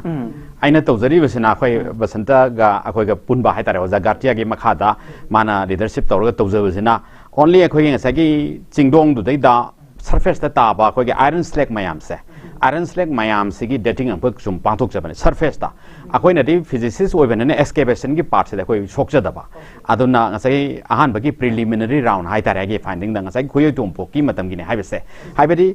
aina tawjaribasina khoi basanta ga akhoi ga punba haitare oza gartia gi makhada mana leadership tawra tawjabasina only akhoi ngasai gi chingdong du da surface ta ta ba akhoi gi iron slag mayam se iron slag mayam se gi dating ang pek sum pangthok jabane surface ta akhoi na di physicist oibane ne excavation gi part se da khoi sokja da ba aduna ngasai ahan bagi preliminary round haitare gi finding da ngasai khoi tompo ki matam gi ne haibase haibadi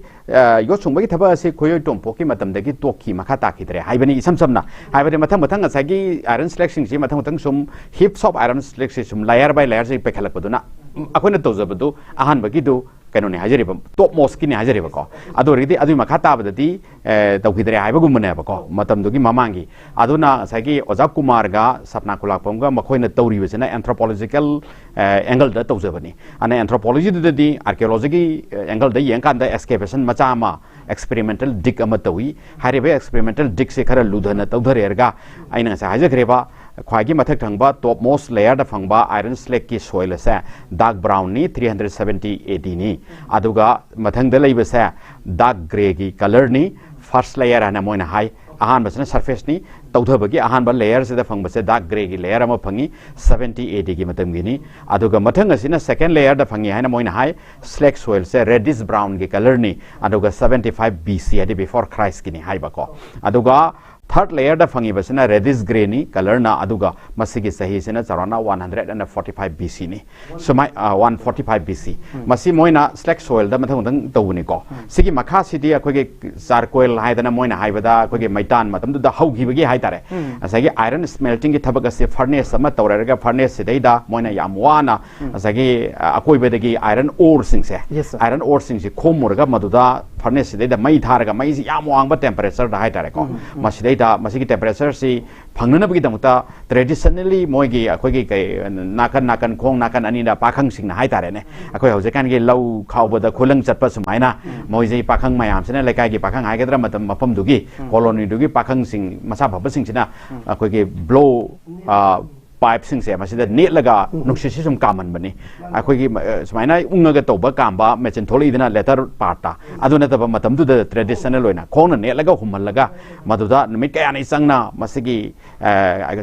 yo chungbagi thaba se khoi tompo ki matam da gi toki makha ta khidre haibani isam samna haibadi mathang mathang ngasai gi iron slag sing ji mathang mathang sum heaps of iron slag se sum layer by layer se pekhalak paduna akhoi na tawjabadu ahan bagi do kanoni hajariba top most ki ne hajariba ko ado ridi adu makha ta badadi tawkhidre haibagum ne ba ko matam do gi mamangi aduna sagi Oza Kumar ga Sapna Kulakpam ga makhoi na tawri besina anthropological angle da tawjabani ana anthropology da di archaeology angle da yang kan da excavation macha ma experimental dig ama tawi haribe experimental dig se khara ludhana tawdhare erga aina sa hajagreba khwagi mathak thangba top most layer da phangba iron slag ki soil se dark brown ni 370 AD ni aduga mathang da leiba se dark gray gi color ni first layer ana moina hai ahan basna surface ni tawdhabagi ahan ba layer se da phangba se dark gray gi layer ama phangi 70 AD gi matam gi ni aduga mathang asina second layer da phangi haina moina hai slag soil se reddish brown gi color ni aduga 75 BC adi before Christ gi ni hai ba ko aduga third layer da phangi basna reddish gray ni color na aduga masigi sahi sina charana 145 BC ni sumai 145 BC masi moina slack soil da mathang dang tawni ko sigi makha sidi akoge charcoal haidana moina haibada akoge maitan matam du da haugi bagi haitare asagi iron smelting gi thabak ase furnace sama tawraga furnace sidaida moina yamwana asagi akoi bedagi iron ore singse iron ore singse khomurga maduda furnace sidaida mai tharaga mai si yamwang ba temperature da haitare ko masidaida masigi temperature si phangnana bagi damta traditionally moigi akogi nakan khong nakan anina pakhang singna haitare ne akoi haujekan gi lau khawbada kholang chatpa sumaina moijei pakhang mayam sina lekai gi pakhang haigadra matam mapam dugi colony dugi pakhang sing masa bhaba sing sina akoi gi blow pipe sing se masida net laga nuksi sum kaman bani akoi gi sumaina ungaga toba kamba mechin tholi dina letter parta aduna taba matam du traditional loina khong net laga humal laga maduda numit kaya ni sangna masigi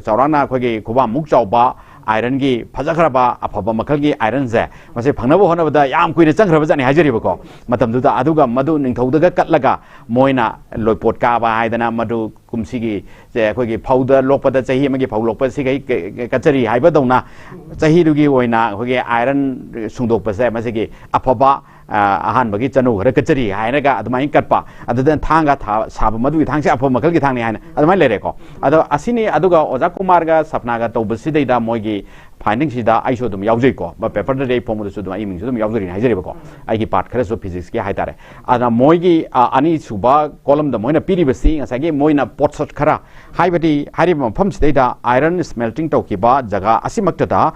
chaurana akoi gi kuba muk chauba iron gi phajakraba afaba makal gi iron je mase phangnabo honabada yam kuina changraba jani hajariba ko matam duda aduga madu ningthaudaga katlaga moina loipot ka ba haidana madu kumsi gi je akoi gi phauda lokpada chahi amagi phau lokpa sigai kachari haiba dona chahi dugi oina akoi gi iron sungdokpa se mase gi afaba ahan bagi chanu hara kachari hainaga adumai katpa adudan thanga sab madu thangse afaba makal gi thangni haina adumai lere ko ado asini aduga oja kumar ga sapna ga tobasi da moigi finding sida ai so dum yaujei ko ba paper da dei pomu su dum ai ming su dum yaujeri haijeri ko ai gi part khare so physics ki haitare ana moigi ani suba column da moina piri basi asagi moina potsot khara haibati hari mafam sidai da iron smelting tauki ba jaga asimakta da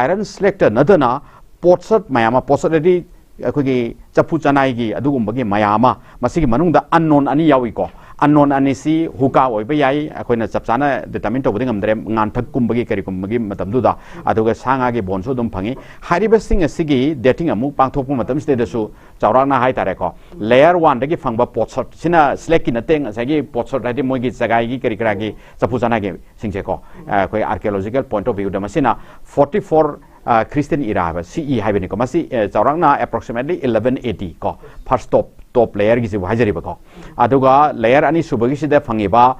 iron selector nadana potsot mayama potsot di akogi chapu chanai gi adugumbagi mayama masigi manungda unknown ani yawi ko unknown anisi huka oiba yai akoina chapchana determine tobuding amdre ngan thak kumbagi kari kumbagi matamduda aduga sanga gi bonso dum phangi hariba sing asigi dating amu pangthokpu matam state su chaurana hai tare ko layer 1 dagi phangba potsot sina select na teng asagi potsot radi moigi jagai gi kari kara gi chapu chana gi singche ko koi archaeological point of view da masina 44 Christian era CE haibani ko masi chaurangna approximately 1180 ko first top layer gi hajari ba ko aduga layer ani subagi sida phangiba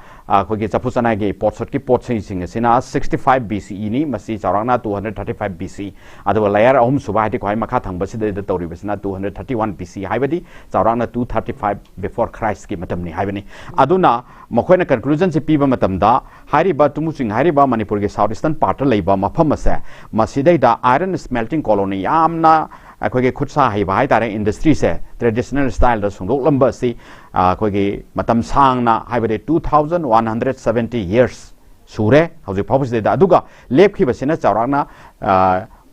ko gi chapusana gi potsot ki pot sing sina 65 BCE ni masi chaurangna 235 BC aduga layer ahum suba hati ko hai makha thangba sida da tori basina 231 BC haibadi chaurangna 235 before Christ ki matam ni haibani aduna makoina conclusion se piba matam da hari ba tumusing hari ba Manipur ge southeastern part leiba mafam ase masidai da iron smelting colony amna akoge khutsa hai bai tare industry se traditional style da sungdok lamba si akoge matam sangna haibade 2170 years sure hauji phobus de da aduga lepkhi basina chaurana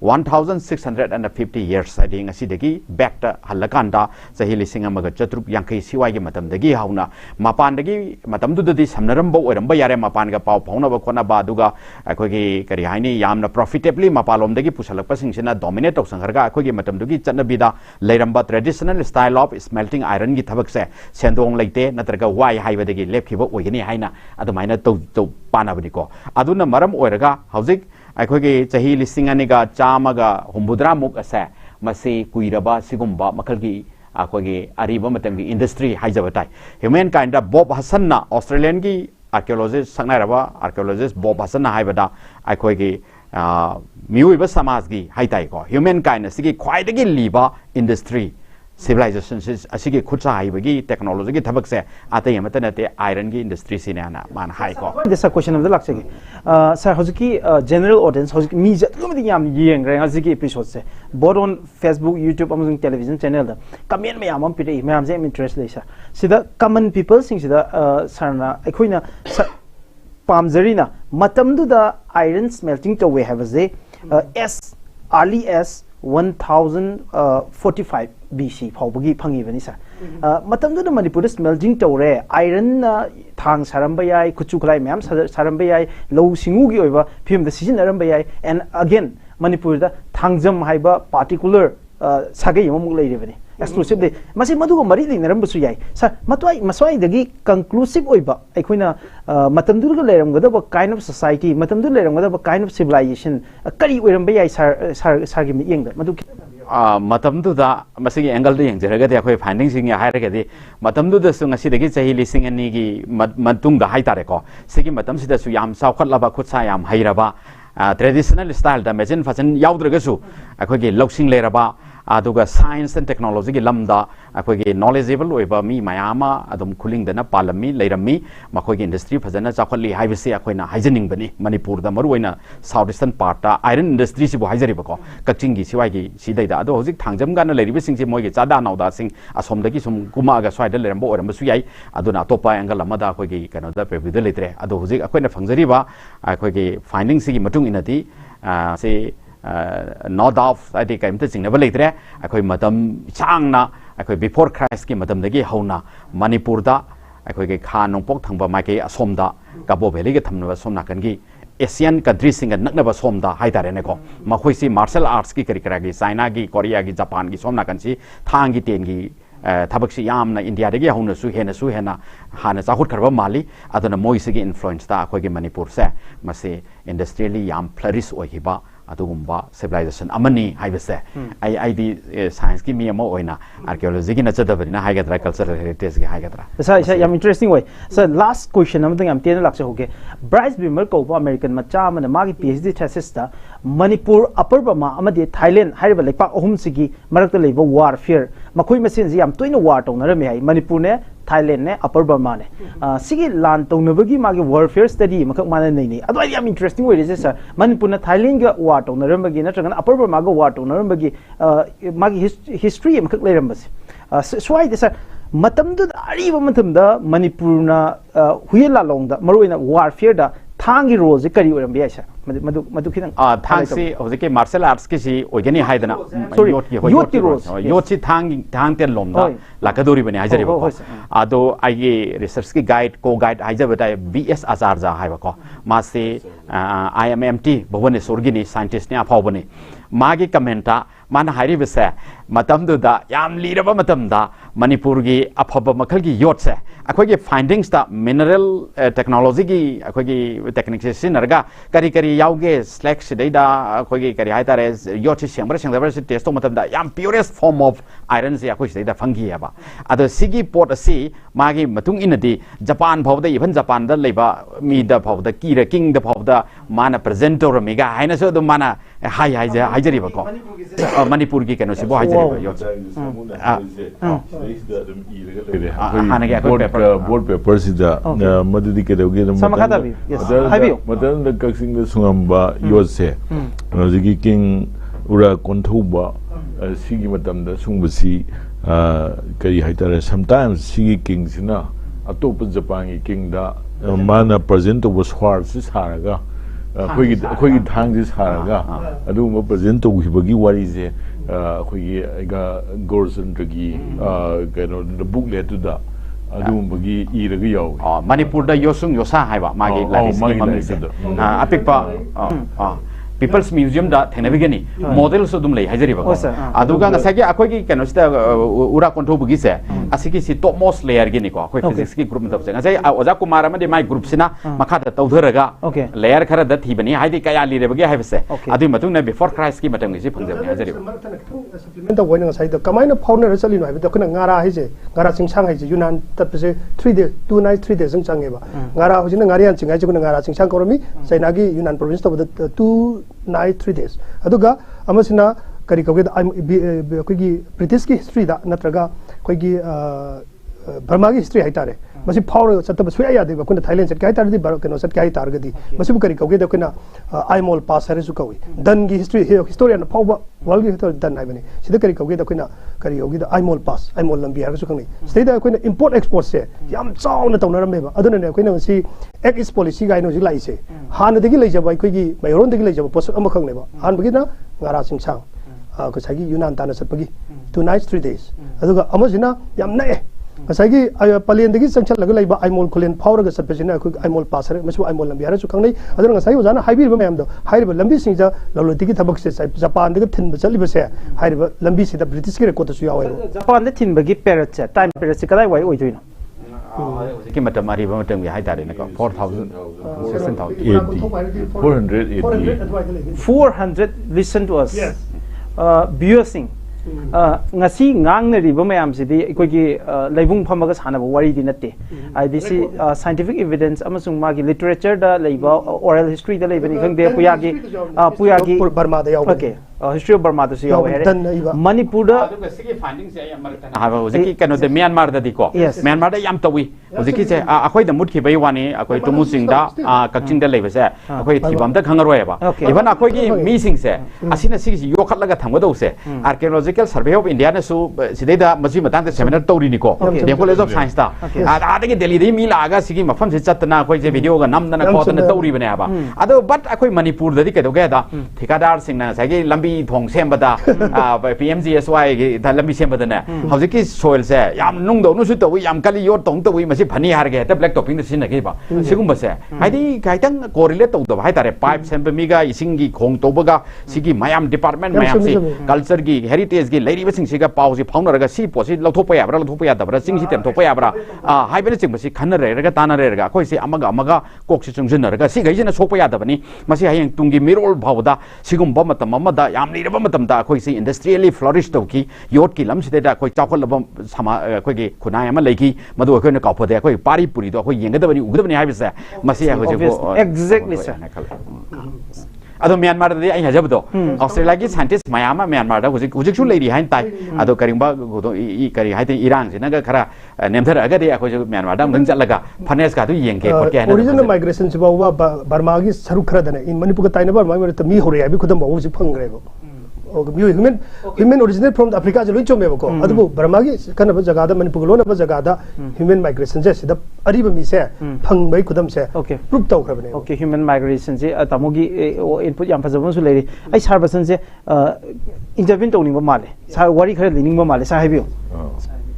1650 years adi ngasi degi back ta halakanda sahi lising amaga chatruk yankai siwai gi matam degi hauna mapan degi matam du dadi samnaram bo oram ba yare mapan ga pau phauna ba khona ba duga akogi kari haini yamna profitably mapalom degi pusalak pasing sina dominate tok sangharga akogi matam dugi chanabida leiramba traditional style of smelting iron gi thabak se sendong leite natraga wai haiba degi lepkhiba oigini haina adumaina to panabani ko aduna maram oiraga haujik aikogi chahi lisinganiga chamaga humbudra muk ase masi kuiraba sigumba makalgi akogi ariba matamgi industry haijabatai human kind of Bob Hassanna Australian gi archaeologist sangnaraba archaeologist Bob Hassanna haibada aikogi miuiba samaj gi haitai ko human kind asigi khwaidagi liba industry civilization asigi khutsa haibagi technology gi thabak se atai amata nate iron gi industry sinana man hai ko this a question of the laksagi sir hojiki general audience hojiki mi jatgumdi yam yeng rang hojiki episode se both on Facebook YouTube among television channel da comment me yam pite me am je interest le sir sida common people sing sida sarna ekhoina pamjarina matamdu da iron smelting to we have a s early as 1045 BC फाउबगी फंगी बनी sir मतलब तो Manipur smelting तौरे iron थांग सारंबा याय कुचु खलाई मैम सारंबा याय लौ सिंगु की ओइबा फिल्म द सीजन अरंबा याय एंड अगेन मणिपुर द थांगजम हाइबा पार्टिकुलर सागे यममुक लेरे बनी exclusive de masi madu ko mari ding naram busu yai sir matwai maswai dagi conclusive oiba aikoina matamdu ko leram gada ba kind of society matamdu leram gada ba kind of civilization kari oiram ba yai sar gi mi yeng da madu matamduda masigi angle de yengjaraga de akhoi findings sing hairaga di matamduda su ngasi degi chahi lising ani gi mantung da haitare ko sigi matam sida su yam saukhat laba khutsa yam hairaba traditional style da machine fashion yaudra su akhoi gi loksing leraba aduga science and technology gi lamda akhoi gi knowledgeable oiba mi mayama adum khuling dana palami leirami makhoi gi industry phajana chakhali haibase akhoi na haijening bani manipur da maru oina southeastern part ta iron industry si bu haijari bako kakching gi siwai gi sidai da ado hojik thangjam ga na leiribi sing si moi gi chada nauda sing asom da gi sum kuma ga swai da lerambo oram su yai aduna topa angle amada akhoi gi kano da pe vidal litre ado hojik akhoi na phangjari ba akhoi gi findings si gi matung inati se no doubt adi kaimta chingna balaitre akhoi matam changna akhoi before Christ ki matam dagi hauna manipur da akhoi ge kha nongpok thangba mai ke asomda kabo valley ge thamna somna kan gi asian countries sing nakna ba somda haitare ne ko makhoi si martial arts ki karikara gi china gi korea gi japan gi somna kan si thang gi ten gi thabak si yamna india dagi hauna su hena hana chahut kharba mali aduna moi se gi influence da akhoi ge manipur se mase industrially yam flourish ohiba adugumba civilization amani haibase ai di science ki mi amo oina archaeology ki nacha dabarina haigadra cultural heritage ki haigadra sa yam interesting way so last question amthing am ten lakse hoge Bryce Bimmer ko American macha amana magi PhD thesis ta Manipur Upper Burma amadi Thailand haiba lekpak ahum sigi marakta leiba warfare makhoi masin ji am toina war tonarame hai Manipur ne Thailand ne Upper Burma ne sigi lan tonabagi magi warfare study makak mana nei nei ado am interesting way is sir Manipur na Thailand ga war tonarambagi natragan Upper Burma ga war tonarambagi magi history makak leirambasi swai sir matamdu ariba matamda Manipur na huyela longda maruina warfare da thangi role je kari oram biasa madu khidang thang si hojike martial arts ki si ogeni haidana yot ki role yot si thang ten lomda lakadori bani hajari ba ado ai research ki guide co guide hajabata BS Acharya haiba ko ma se IMMT Bhubaneswar gi ni scientist ne aphau bani magi commenta mana hairi bese matamdu da yam liraba matamda manipur gi aphaba makhal gi yot se akhoi gi findings da mineral technology gi akhoi gi techniques sinarga kari kari yauge slag sidai da akhoi gi kari haitare yot si sembra si test to matamda yam purest form of iron si akhoi sidai da fangi aba ado sigi pot asi magi matung inadi Japan phawda even Japan da leiba mi da phawda kira king da phawda mana presenter mega haina so do mana haijari ba ko Manipur ki kano sibo haijari ba yot board paper sida madudi ke doge samakata bi yes habiyo madan da kaksing da sungamba yose zigi king ura konthuba sigi matam da sungbusi kari haitare sometimes sigi king sina atop Japan ki king da mana present was sword si saraga khoi thang ji saraga adu ma present to hibagi wari je khoi ga gorson dragi kano the booklet to da adu bagi iraga yaw Manipur da yosung yosa haiba magi laris apikpa People's Museum da thenabigani model so dum lei hajari ba aduga ngasagi akoi ki kano sta ura kontho bugi se asiki si topmost layer gi ni ko akoi physics ki group tab se ngasai oja kumar amadi my group sina makha da tawdharaga layer khara da thibani haidi kaya li rebagi haibse adu matung na before Christ ki matam gi si phangjam hajari ba supplement da wona ngasai da kamaina founder chali no habi da khna ngara haise ngara chingsang haise yunan tapse 3 days 2 nights 3 days change ba ngara hojina ngarian chingai chuna ngara chingsang koromi saina gi yunan province to 2 night 3 days aduga amasina kari kawge koigi British ki history da natraga koigi Burma ki history haitare masi power sataba suya ya de ba kuna Thailand set kai tar di kano set kai tar gadi masi bu kari kawge da kuna imol pass hare su kawi dan gi history historian power world gi history dan haibani sida kari kawge da kuna kari kawge da imol pass imol lambi har su kangi sida da kuna import export se yam chaw na tawna ram ba aduna ne kuna masi ex policy ga ino ji lai se han de gi lai jaba koigi mayron de gi lai jaba post am khang ne ba han bagi na ngara singsang ko sagi yunan ta na sat bagi 2 nights 3 days aduga amasina yam na Masagi palian degi sangchal lagu laiba aimol kulen power ga sapesina ku aimol pasar masu aimol lambi ara su kangai adun ngasai ujana haibi ba mayam do haiba lambi singja lalo digi tabak se Japan degi thin bachali ba se haiba lambi se da British ki record su yawa Japan de thin bagi period se time period se kadai wai oi joino ki matam ari ba matam gi haitare ne ko 4000 400 listen to us Beer Singh ngasi ngangnariba mayamsidi aikoigi leibung phamaga sanaba wari di natte this scientific evidence amasung magi literature da leiba oral history da leibani khangde puyagi Burma da yaw okay history of Burma da su yaw here Manipur da sigi findings ay amartana ha hojiki kano de Myanmar da diko Myanmar da yam tawi hojiki se akhoi da mut khibai wani akhoi tumu sing da kakching da leiba se akhoi thibam da khangaroi ba even akhoi gi mi sing se asina sigi yo khatlaga thangado se Archaeological Survey of India na su sideda maji matang da seminar tawri niko de College of Science da adagi Delhi de mi laga sigi mafam se chatna akhoi je video ga namdana ko da tawri bane ba ado but akhoi Manipur da di ke doge da thikadar sing na sagi lambi thong sembada PMGSY gi da lambi sembada na hojiki soil se yam nung do nu su tawi yam kali yo tong tawi masi phani har ge ta black topping da sin na ge ba sigum ba se haidi kaitang correlate to da hai tare pipe sembe mi ga ising gi khong to ba ga sigi mayam department mayam si culture gi heritage gi lady sing siga pau si phaunar ga si po si lauthop ya bra lauthop ya da bra sing si tem thop ya bra hai bene sing masi khan re ga tan re ga khoi si amaga kok si chung jin ra ga si gai jina sop ya da bani masi hayeng tungi mirol bhawda sigum ba matam amada yam ni ba matam da khoi si industrially flourish to ki yot ki lam si da khoi chawkhol ba sama khoi gi khunai ama lei ki madu khoi na kaw phode khoi pari puri do khoi yeng ga da bani ug da bani hai bisa masi ha khoi exactly sir ado Myanmar da ai hajabdo Australia gi scientist mayama Myanmar da hujik su lady hain tai ado karingba godo I kari haite Iran sina ga khara nemthar aga de akhoi Myanmar da mung chatlaga finance ka du yeng ke ko ke original migration se ba Burma gi saru khara da in Manipur ka taina Burma mi mi hore abi khudam ba hujik phang gre go human originated from Africa je loi chome ba ko adu Burma gi kana ba jaga da Manipur lo na ba jaga da human migration je sida ari ba mi se phang bai khudam se proof taw khra bane okay human migration je tamogi input yam phajabon su leiri ai sar basan je intervene tawning ba male sar wari khara lening ba male sar habiyo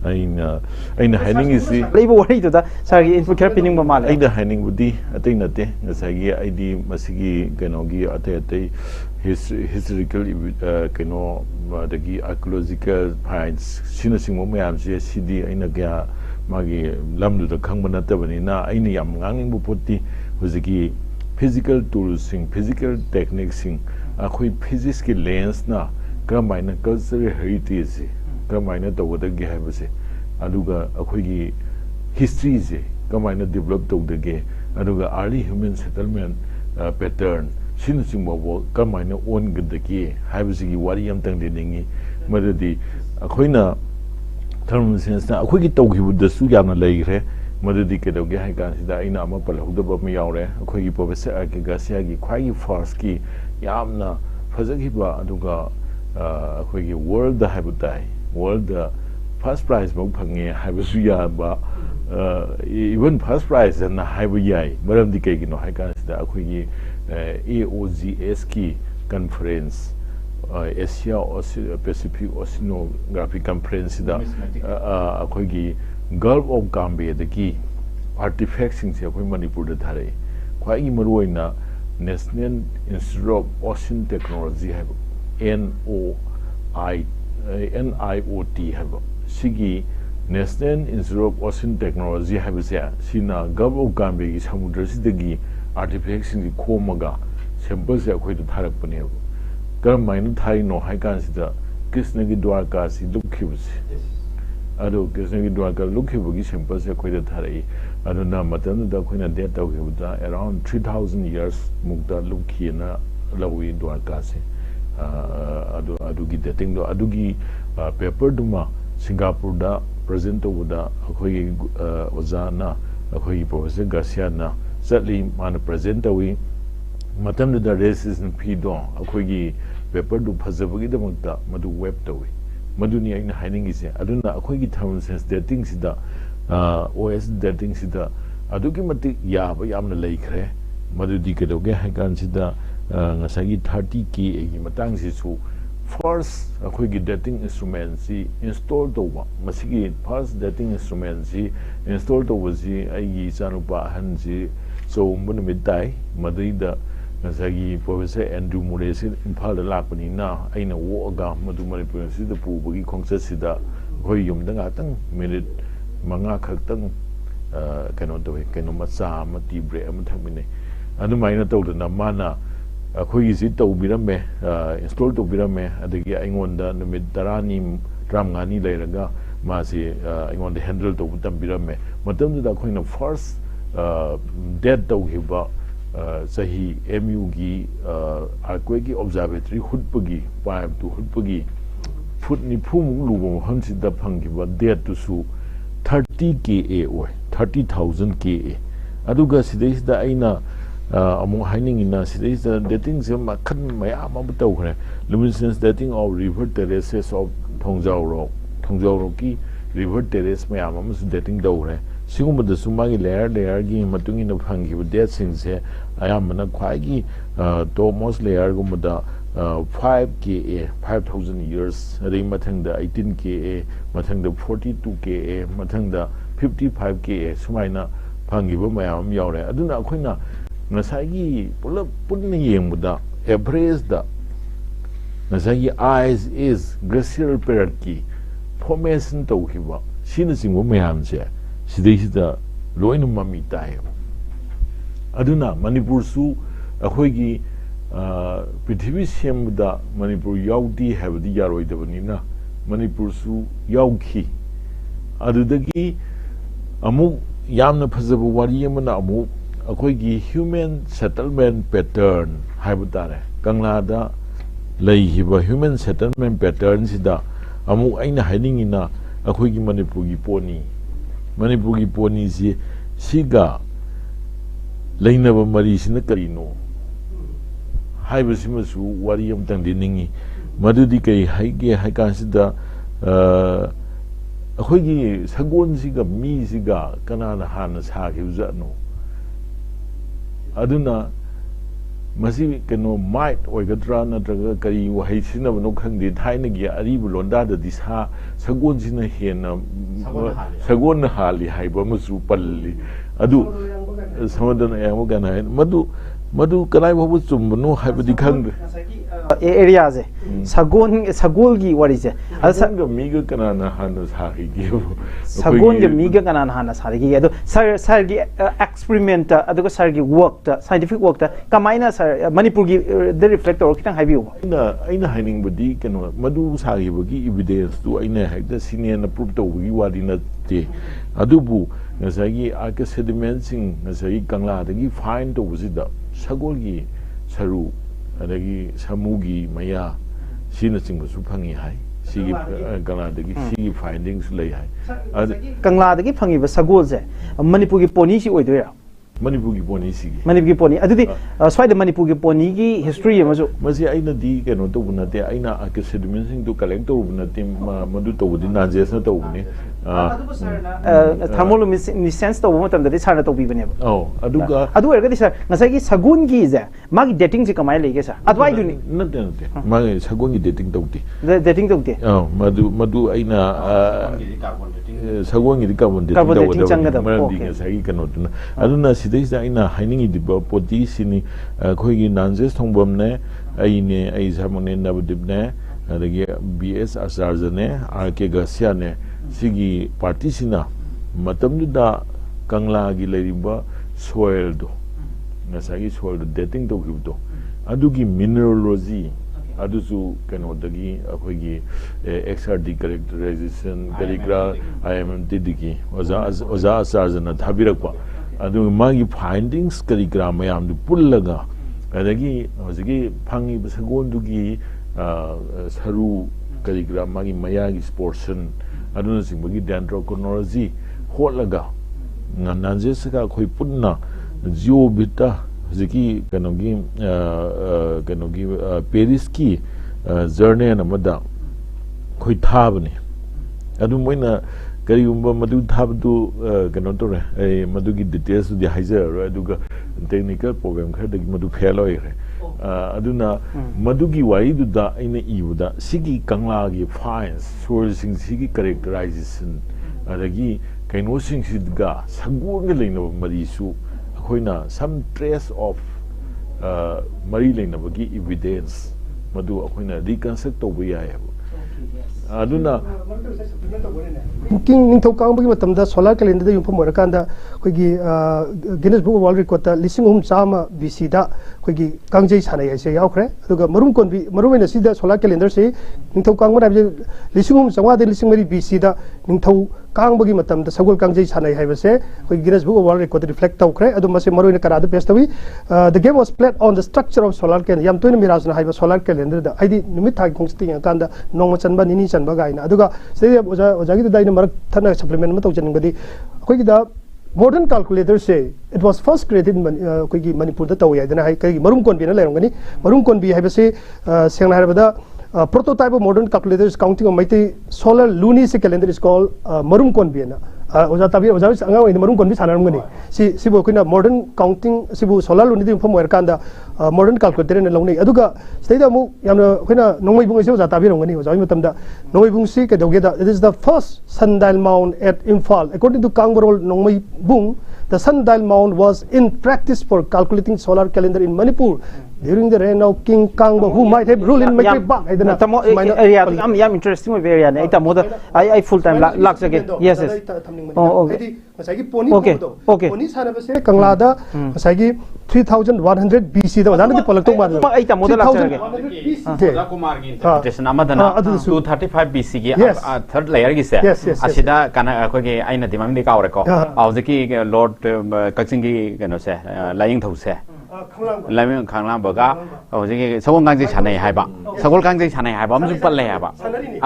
aina haining is leiba wari to da sar gi input khara pining ba male aina haining budi atai nate ngasagi id masigi kenogi atai historical keno dagi archaeological finds sina singmo mayam se cd aina kya magi lamdu da khangba natabani na aina yam nganging bu poti hojiki physical tools sing physical techniques sing akhoi physics ki lens na kamaina cultural heritage kamaina tawdagi haibase aduga akhoi gi history je kamaina develop tawdagi aduga early human settlement pattern shin singmo kamaina on gdaki haibase gi wari yam tang de ningi madadi akhoina thermal sense na akhoi gi tawgibu da su yamna leigre madadi ke doge hai kan sida aina ama palhudda ba mi yaure akhoi gi professor 𝐊𝐀𝐍 gi khwai gi first ki yamna phajagi ba aduga akhoi gi world da habutai world da first prize mo phange haibasu ya ba even first prize na haibu yai maram di ke gi no hai kan sida akhoi gi AOGS ki conference Asia Pacific Oceanography conference da akhoi gi Gulf of Ghana da ki artifacts sing se akhoi Manipur da thare khwai gi maroina National Institute of Ocean Technology have NIOT have sigi National Institute of Ocean Technology have se sina Gulf of Ghana gi samudra sidagi artifacts sing khomaga samples se akhoi da tharak pane karam main thai no hai kan sida Krishna gi Dwarka si lukhibse ado Krishna gi Dwarka lukhibugi samples se akhoi da tharai ado na matam da akhoi na date taw khibuda around 3000 years mukta lukhina lawi Dwarka se ado gi dating do ado gi paper duma Singapore da present da akhoi ozana akhoi professor Garcia na certainly man present wi matam da racism pido akhoi gi paper du phajabagi da makta madu web tawi maduni aina haining ise aduna akhoi gi thermal sense dating sida OS dating sida adugi mati ya ba yamna leikhre madudi ke doge hakan sida ngasagi 30k gi matang si su first akhoi gi dating instrument si install to ba masigi first dating instrument si install to was ai gi sanupa han si so mun midai madida ngasagi professor Andrew Muresi impal da lakpani na aina wo aga madu Manipur si da pu bagi khongsa sida hoi yum da ngatang minute manga khaktang kano to kano macha mati bre am thangmine adu maina to da mana ꯑꯩꯈꯣꯏꯒꯤꯁꯤ ꯇꯧꯕꯤꯔꯝꯃꯦ install ꯇꯧꯕꯤꯔꯝꯃꯦ ꯑꯗꯒꯤ ꯑꯩꯉꯣꯟꯗ ꯅꯨꯃꯤꯠ 15 ꯂꯩꯔꯒ ꯃꯥꯁꯤ ꯑꯩꯉꯣꯟꯗ handle ꯇꯧꯕ ꯇꯝꯕꯤꯔꯝꯃꯦ ꯃꯇꯝꯗꯨꯗ ꯑꯩꯈꯣꯏꯅ ꯐꯥꯔꯁ ꯗꯦꯠ ꯇꯧꯈꯤꯕ ꯆꯍꯤ MUꯒꯤ ꯑꯥꯔꯀ꯭ꯋꯦꯛꯀꯤ ꯑꯣꯕꯖꯥꯔꯕꯦꯇꯔꯤ ꯍꯨꯠꯄꯒꯤ ꯄꯥꯏꯞꯇꯨ ꯍꯨꯠꯄꯒꯤ ꯐꯨꯠ 90 ꯂꯨꯕ ꯃꯐꯝꯁꯤꯗ ꯐꯪꯈꯤꯕ ꯗꯦꯠꯇꯨꯁꯨ 30 KA ꯑꯣꯏ 30,000 KA ꯑꯗꯨꯒ ꯁꯤꯗꯩꯁꯤꯗ ꯑꯩꯅ ꯑꯃꯨꯛ ꯍꯥꯏꯅꯤꯡꯉꯤꯅ ꯁꯤꯗꯩꯁꯤꯗ ꯗꯦꯇꯤꯡꯁꯦ ꯃꯈꯜ ꯃꯌꯥꯝ ꯑꯃ ꯇꯧꯈ꯭ꯔꯦ luminescence dating of river terraces of ꯊꯣꯡꯖꯥꯎꯔꯣꯛꯀꯤ ꯔꯤꯚꯔ ꯇꯦꯔꯦꯁ ꯃꯌꯥꯝ ꯑꯃꯁꯨ ꯗꯦꯇꯤꯡ ꯇꯧꯈ꯭ꯔꯦ ꯁꯤꯒꯨꯝꯕꯗꯁꯨ ꯃꯥꯒꯤ ꯂꯦꯌꯔꯒꯤ ꯃꯇꯨꯡ ꯏꯟꯅ ꯐꯪꯈꯤꯕ ꯗꯦꯠꯁꯤꯡꯁꯦ ꯑꯌꯥꯝꯕꯅ ꯈ꯭ꯋꯥꯏꯒꯤ ꯇꯣꯞ ꯃꯣꯁ ꯂꯦꯌꯔꯒꯨꯝꯕꯗ 5 KA 5,000 years ꯑꯗꯩ ꯃꯊꯪꯗ 18 KA ꯃꯊꯪꯗ 42 KA ꯃꯊꯪꯗ 55 KA ꯁꯨꯃꯥꯏꯅ ꯐꯪꯈꯤꯕ ꯃꯌꯥꯝ ꯑꯃ ꯌꯥꯎꯔꯦ ꯑꯗꯨꯅ ꯑꯩꯈꯣꯏꯅ ꯉꯁꯥꯏꯒꯤ ꯄꯨꯂꯞ ꯄꯨꯟꯅ ꯌꯦꯡꯕꯗ ꯑꯦꯚꯔꯦꯖꯗ ꯉꯁꯥꯏꯒꯤ ꯏꯁ ꯒ꯭ꯂꯦꯁꯤꯌꯔ ꯄꯦꯔꯠꯀꯤ ꯐꯣꯔꯃꯦꯁꯟ ꯇꯧꯈꯤꯕ ꯁꯤꯅꯆꯤꯡꯕ ꯃꯌꯥꯝꯁꯦ ꯁꯤꯗꯩꯁꯤꯗ ꯂꯣꯏꯅ ꯃꯃꯤ ꯇꯥꯏꯌꯦꯕ ꯑꯗꯨꯅ ꯃꯅꯤꯄꯨꯔꯁꯨ ꯑꯩꯈꯣꯏꯒꯤ ꯄ꯭ꯔꯤꯊꯤꯕꯤ ꯁꯦꯝꯕꯗ ꯃꯅꯤꯄꯨꯔ ꯌꯥꯎꯗꯦ ꯍꯥꯏꯕꯗꯤ ꯌꯥꯔꯣꯏꯗꯕꯅꯤꯅ ꯃꯅꯤꯄꯨꯔꯁꯨ ꯌꯥꯎꯈꯤ ꯑꯗꯨꯗꯒꯤ ꯑꯃꯨꯛ ꯌꯥꯝꯅ ꯐꯖꯕ ꯋꯥꯔꯤ ꯑꯃꯅ ꯑꯃꯨꯛ ꯑꯩꯈꯣꯏꯒꯤ ꯍ꯭ꯌꯨꯃꯦꯟ ꯁꯦꯇꯜꯃꯦꯟ ꯄꯦꯇꯔꯟ ꯍꯥꯏꯕ ꯇꯥꯔꯦ ꯀꯪꯂꯥꯗ ꯂꯩꯈꯤꯕ ꯍ꯭ꯌꯨꯃꯦꯟ ꯁꯦꯇꯜꯃꯦꯟ ꯄꯦꯇꯔꯟꯁꯤꯗ ꯑꯃꯨꯛ ꯑꯩꯅ ꯍꯥꯏꯅꯤꯡꯉꯤꯅ ꯑꯩꯈꯣꯏꯒꯤ ꯃꯅꯤꯄꯨꯔꯒꯤ ꯄꯣꯅꯤꯁꯤ ꯁꯤꯒ ꯂꯩꯅꯕ ꯃꯔꯤꯁꯤꯅ ꯀꯔꯤꯅꯣ ꯍꯥꯏꯕꯁꯤꯃꯁꯨ ꯋꯥꯔꯤ ꯑꯃꯇꯪꯗꯤ ꯅꯤꯡꯉꯤ ꯃꯗꯨꯗꯤ ꯀꯔꯤ ꯍꯥꯏꯒꯦ ꯍꯥꯏ ꯀꯥꯟꯁꯤꯗ ꯑꯩꯈꯣꯏꯒꯤ ꯁꯒꯣꯜꯁꯤꯒ ꯃꯤꯁꯤꯒ ꯀꯅꯥꯅ ꯍꯥꯟꯅ ꯁꯥꯈꯤꯕꯖꯥꯠꯅꯣ ꯑꯗꯨꯅ ꯃꯁꯤ ꯀꯩꯅꯣ ꯃꯥꯏꯠ ꯑꯣꯏꯒꯗ꯭ꯔꯥ ꯅꯠꯇ꯭ꯔꯒ ꯀꯔꯤ ꯋꯥꯍꯩ ꯁꯤꯖꯤꯟꯅꯕꯅꯣ ꯈꯪꯗꯦ ꯊꯥꯏꯅꯒꯤ ꯑꯔꯤꯕ ꯂꯣꯟꯗꯥꯗꯗꯤ ꯁꯒꯣꯜꯁꯤꯅ ꯍꯦꯟꯅ ꯁꯒꯣꯜꯅ ꯍꯥꯜꯂꯤ ꯍꯥꯏꯕ ꯑꯃꯁꯨ ꯄꯜꯂꯤ ꯑꯗꯨ ꯁꯃꯨꯗ꯭ꯔꯅ ꯑꯌꯥꯝꯕ ꯀꯥꯟꯅ ꯍꯥꯏ मधु कनाई बाबू चुम्बनो हाइबदी खंग एरिया से सगोन की वारी से सगोन मीगा कनाना हाना साहिगी सगोन के मीगा कनाना हाना साहिगी अदो सर की एक्सपेरिमेंट अदो सर की वर्क साइंटिफिक वर्क कमाइना सर मणिपुर की द रिफ्लेक्ट और कितन हाइबियो आइना हाइनिंग बदी कनो मधु साहिबगी एविडेंस तो आइना हेक्टा सीनियर प्रूव तौबगी वारी नते अदुबु ngасagi arca sediment sing ngасagi kangla dagi find to buzida sagolgi saru adagi samugi maya sina sing su phangi hai sigi kangla dagi sigi findings lei hai kangla dagi phangi ba sagol je manipur gi poni si oidoira manipur gi poni sigi manipur gi poni adudi swai de manipur gi poni gi history amasu masi aina di keno to bunate aina arca sediment sing to collect to bunate madu to budi najes na to buni thermoluminescence to mo tam da sar to bi bane oh aduga adu erga di sir ngasai gi sagun gi je magi dating si kamai lege sir adwai du ni nate magi sagun gi dating to ti dating to ti oh madu aina sagun gi carbon dating to marandi ngasai gi kano tuna aduna sidai da aina haining di poti sini khoi gi nanjes thongbam ne aine ai samone nabdib ne adagi BS Asarja ne 𝐊𝐾𝐍 ne sigi party sina matamda kangla gi leriba soil do ngasagi soil do dating to gibdo adugi mineralogy adusu kano dagi akhoi XRD characterization kaligra IMMT digi oza sarjana thabirakpa adu magi findings kaligra mayam du pullaga adagi hojigi phangi sagon dugi saru kaligra magi mayagi portion aduna singbagi dendrochronology hotlaga nanjesaka khoi punna 𝐿𝐺𝐲 hojiki kanogi Paris ki journey namada khoi thabani adu moina karigumba madu thabdu kano tore madu gi details di haizer aduga technical problem khadagi madu fail oire aduna madugi wari du da ina ibuda sigi kangla gi finds source sing sigi characterization adagi kaino sing sidga sagong ge leina mari su akoina some trace of mari leina bagi evidence madu akoina reconstruct to bu ya aduna king ning thau kang bagi matam da solar calendar da yumpham orakanda khoi gi Guinness Book of World Record ta 3,300 BC da ꯑꯩꯈꯣꯏꯒꯤ ꯀꯥꯡꯖꯩ ꯁꯥꯟꯅꯩ ꯍꯥꯏꯁꯦ ꯌꯥꯎꯈ꯭ꯔꯦ ꯑꯗꯨꯒ ꯃꯔꯨꯝ ꯀꯣꯟꯕꯤ ꯃꯔꯨꯑꯣꯏꯅ ꯁꯤꯗ solar ꯀꯦꯂꯦꯟꯗꯔꯁꯤ ꯅꯤꯡꯊꯧ ꯀꯥꯡꯕ ꯍꯥꯏꯕꯁꯦ 1900 BCꯗ ꯅꯤꯡꯊꯧ ꯀꯥꯡꯕꯒꯤ ꯃꯇꯝꯗ ꯁꯒꯣꯜ ꯀꯥꯡꯖꯩ ꯁꯥꯟꯅꯩ ꯍꯥꯏꯕꯁꯦ ꯑꯩꯈꯣꯏ Guinness book of world record reflect ꯇꯧꯈ꯭रे ꯑꯗꯨ ꯃꯁꯤ ꯃꯔꯨꯑꯣꯏꯅ ꯀꯅꯥꯗ ꯕꯦꯁ ꯇꯧꯏ the game was played on the structure of solar calendar याम तोइन मिराजना हाइबा सोलर कैलेंडर दा हाइदि निमित थागि खोंसति यांकांदा नोंग चनबा निनी चनबा गाइना अदुगा सेदे ओजागी दाइना मरक थना सप्लीमेंट म तौजनिंगदि अखोइगी दा modern calculator say it was first created in कोई मणिपुर दा तौ यादना हाइ कई मरुम कोन बिना लेरंगनी मरुम कोन बि हाइबसे सेंगना हाइबदा prototype of modern calculator is counting on mighty solar lunar calendar is called marum kon biana oja tabi oja anga oin marum kon bi sanarangani si bo kina modern counting sibu solar lunar di form werkanda modern calculator ne longni aduga steida mu yamna kina nongmai bung si oja tabi rongani oja matamda nongmai bung si ke dogeda it is the first sundial mound at Imphal according to Kangbarol nongmai bung the sundial mound was in practice for calculating solar calendar in Manipur during the reign of King Kangba who might have ruled in Manipur back tamo area am interesting area ne ita moda I full time laks again yes oh okay masagi poni okay poni sana base Kangla da masagi 3100 BC da wadana di polak to ma ita moda laks again Kumar gi interpretation amadana 235 BC gi third layer gi se asida kana ko gi aina dimam di kaure ko auziki lord kakching gi kano se laying thau se laying khanglam baga auziki sagol gangjai sanai haiba sagol gangjai sanai haiba amju palle haiba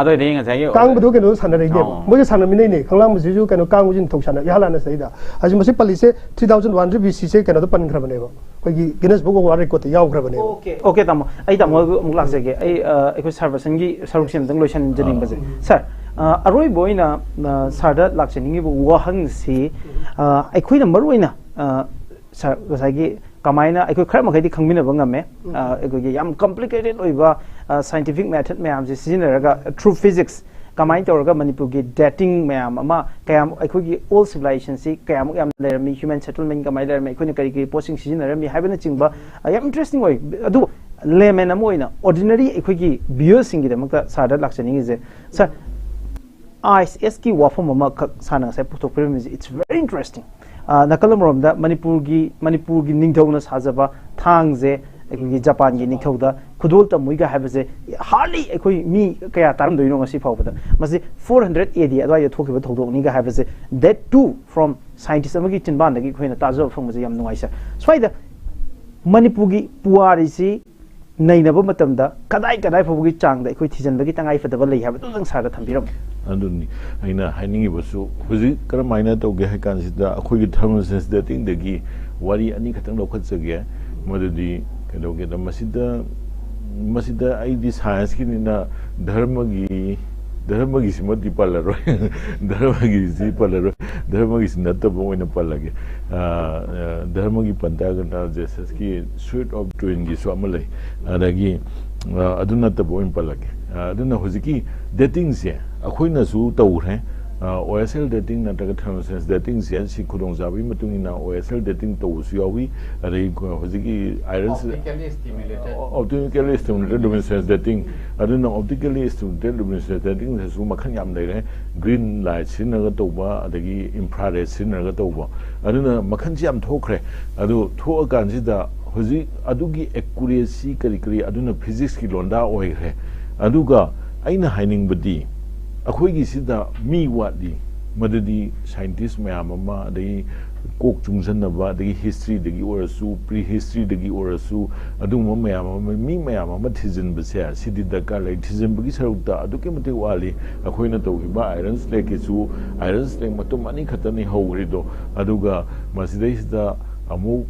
ado de nga sai kang bu kano sanai de mo gi sanami nei nei khanglam bu ju kano kang bu jin thau sana ya lana sai da aji masi palli se 3100 BC se kano to pan khra bane ba ko gi Guinness Book of World Record ya khra bane okay tamo ai tamo muk lak jage ai ekoi service gi saruk sim dang loisan jening baje sir aroi boina sarda lakchening bu wahang si ekoi na maruina sir gasagi kamaina ekoi khar makhai khangmina bangame ekoi yam complicated oiba scientific method mayam ji sijinaraga true physics kamai tawraga Manipur gi dating mayam ama kayam ekoi gi old civilization si kayam yam lerami human settlement kamai lerami ekoi ni kari posting sijinarami haibana chingba yam interesting oi adu layman amoina ordinary ekoi gi viewers singi damakta sarda lakchening is sir ISS ki wafam ama sana sai putok pyramid it's very interesting nakalam rom da Manipur gi ningthau sajaba thangje ekoi Japan gi ningthau da khudol ta muiga haibase hardly ekoi mi kaya taram doino ngasi phawbada masi 400 AD adwa ya thokiba thodok ni ga haibase that too from scientist amagi tinban da gi khoina tajo phangmase yam nuaisa swaida Manipur gi puari si nainaba matamda kadai phawgi changda ekoi thijanbagi tangai fadaba lei haba dang sarda thambiram aduni aina hainingi basu huji karamaina tawge ha kan sida akhoi gi thermosense dating dagi wari ani khatang lokhatsage madudi kedoge da masida ai di science ki na dharma gi simati palaro dharma gi si palaro dharma gi sinata boina palage dharma gi pantaga na jesus ki suite of twin gi swamalai adagi aduna ta boin palage aduna hojiki dating se akhoi na su tawre OSL dating na taga thermosense dating se si khudong jabi matungi na OSL dating to su yawi are hojiki iron optically stimulated luminescence dating aduna optically stimulated luminescence dating su makhan yam dai green light sinaga tawba adagi infrared sinaga tawba aduna makhan ji yam thokre adu thoa kan ji da hoji adugi accuracy kari aduna physics ki londa oire aduga aina haining budi akhoi gi sida mi wadi madadi scientist mayam ama dai kok chungsan ba dai history dagi orasu prehistory dagi orasu adu mayam mi mayam ama thijin bse sidi da ka lai thijin bagi sarukta adu ke mate wali akhoi na to ba iron slake su iron slake matum ani khatani hawri do aduga masidai sida amu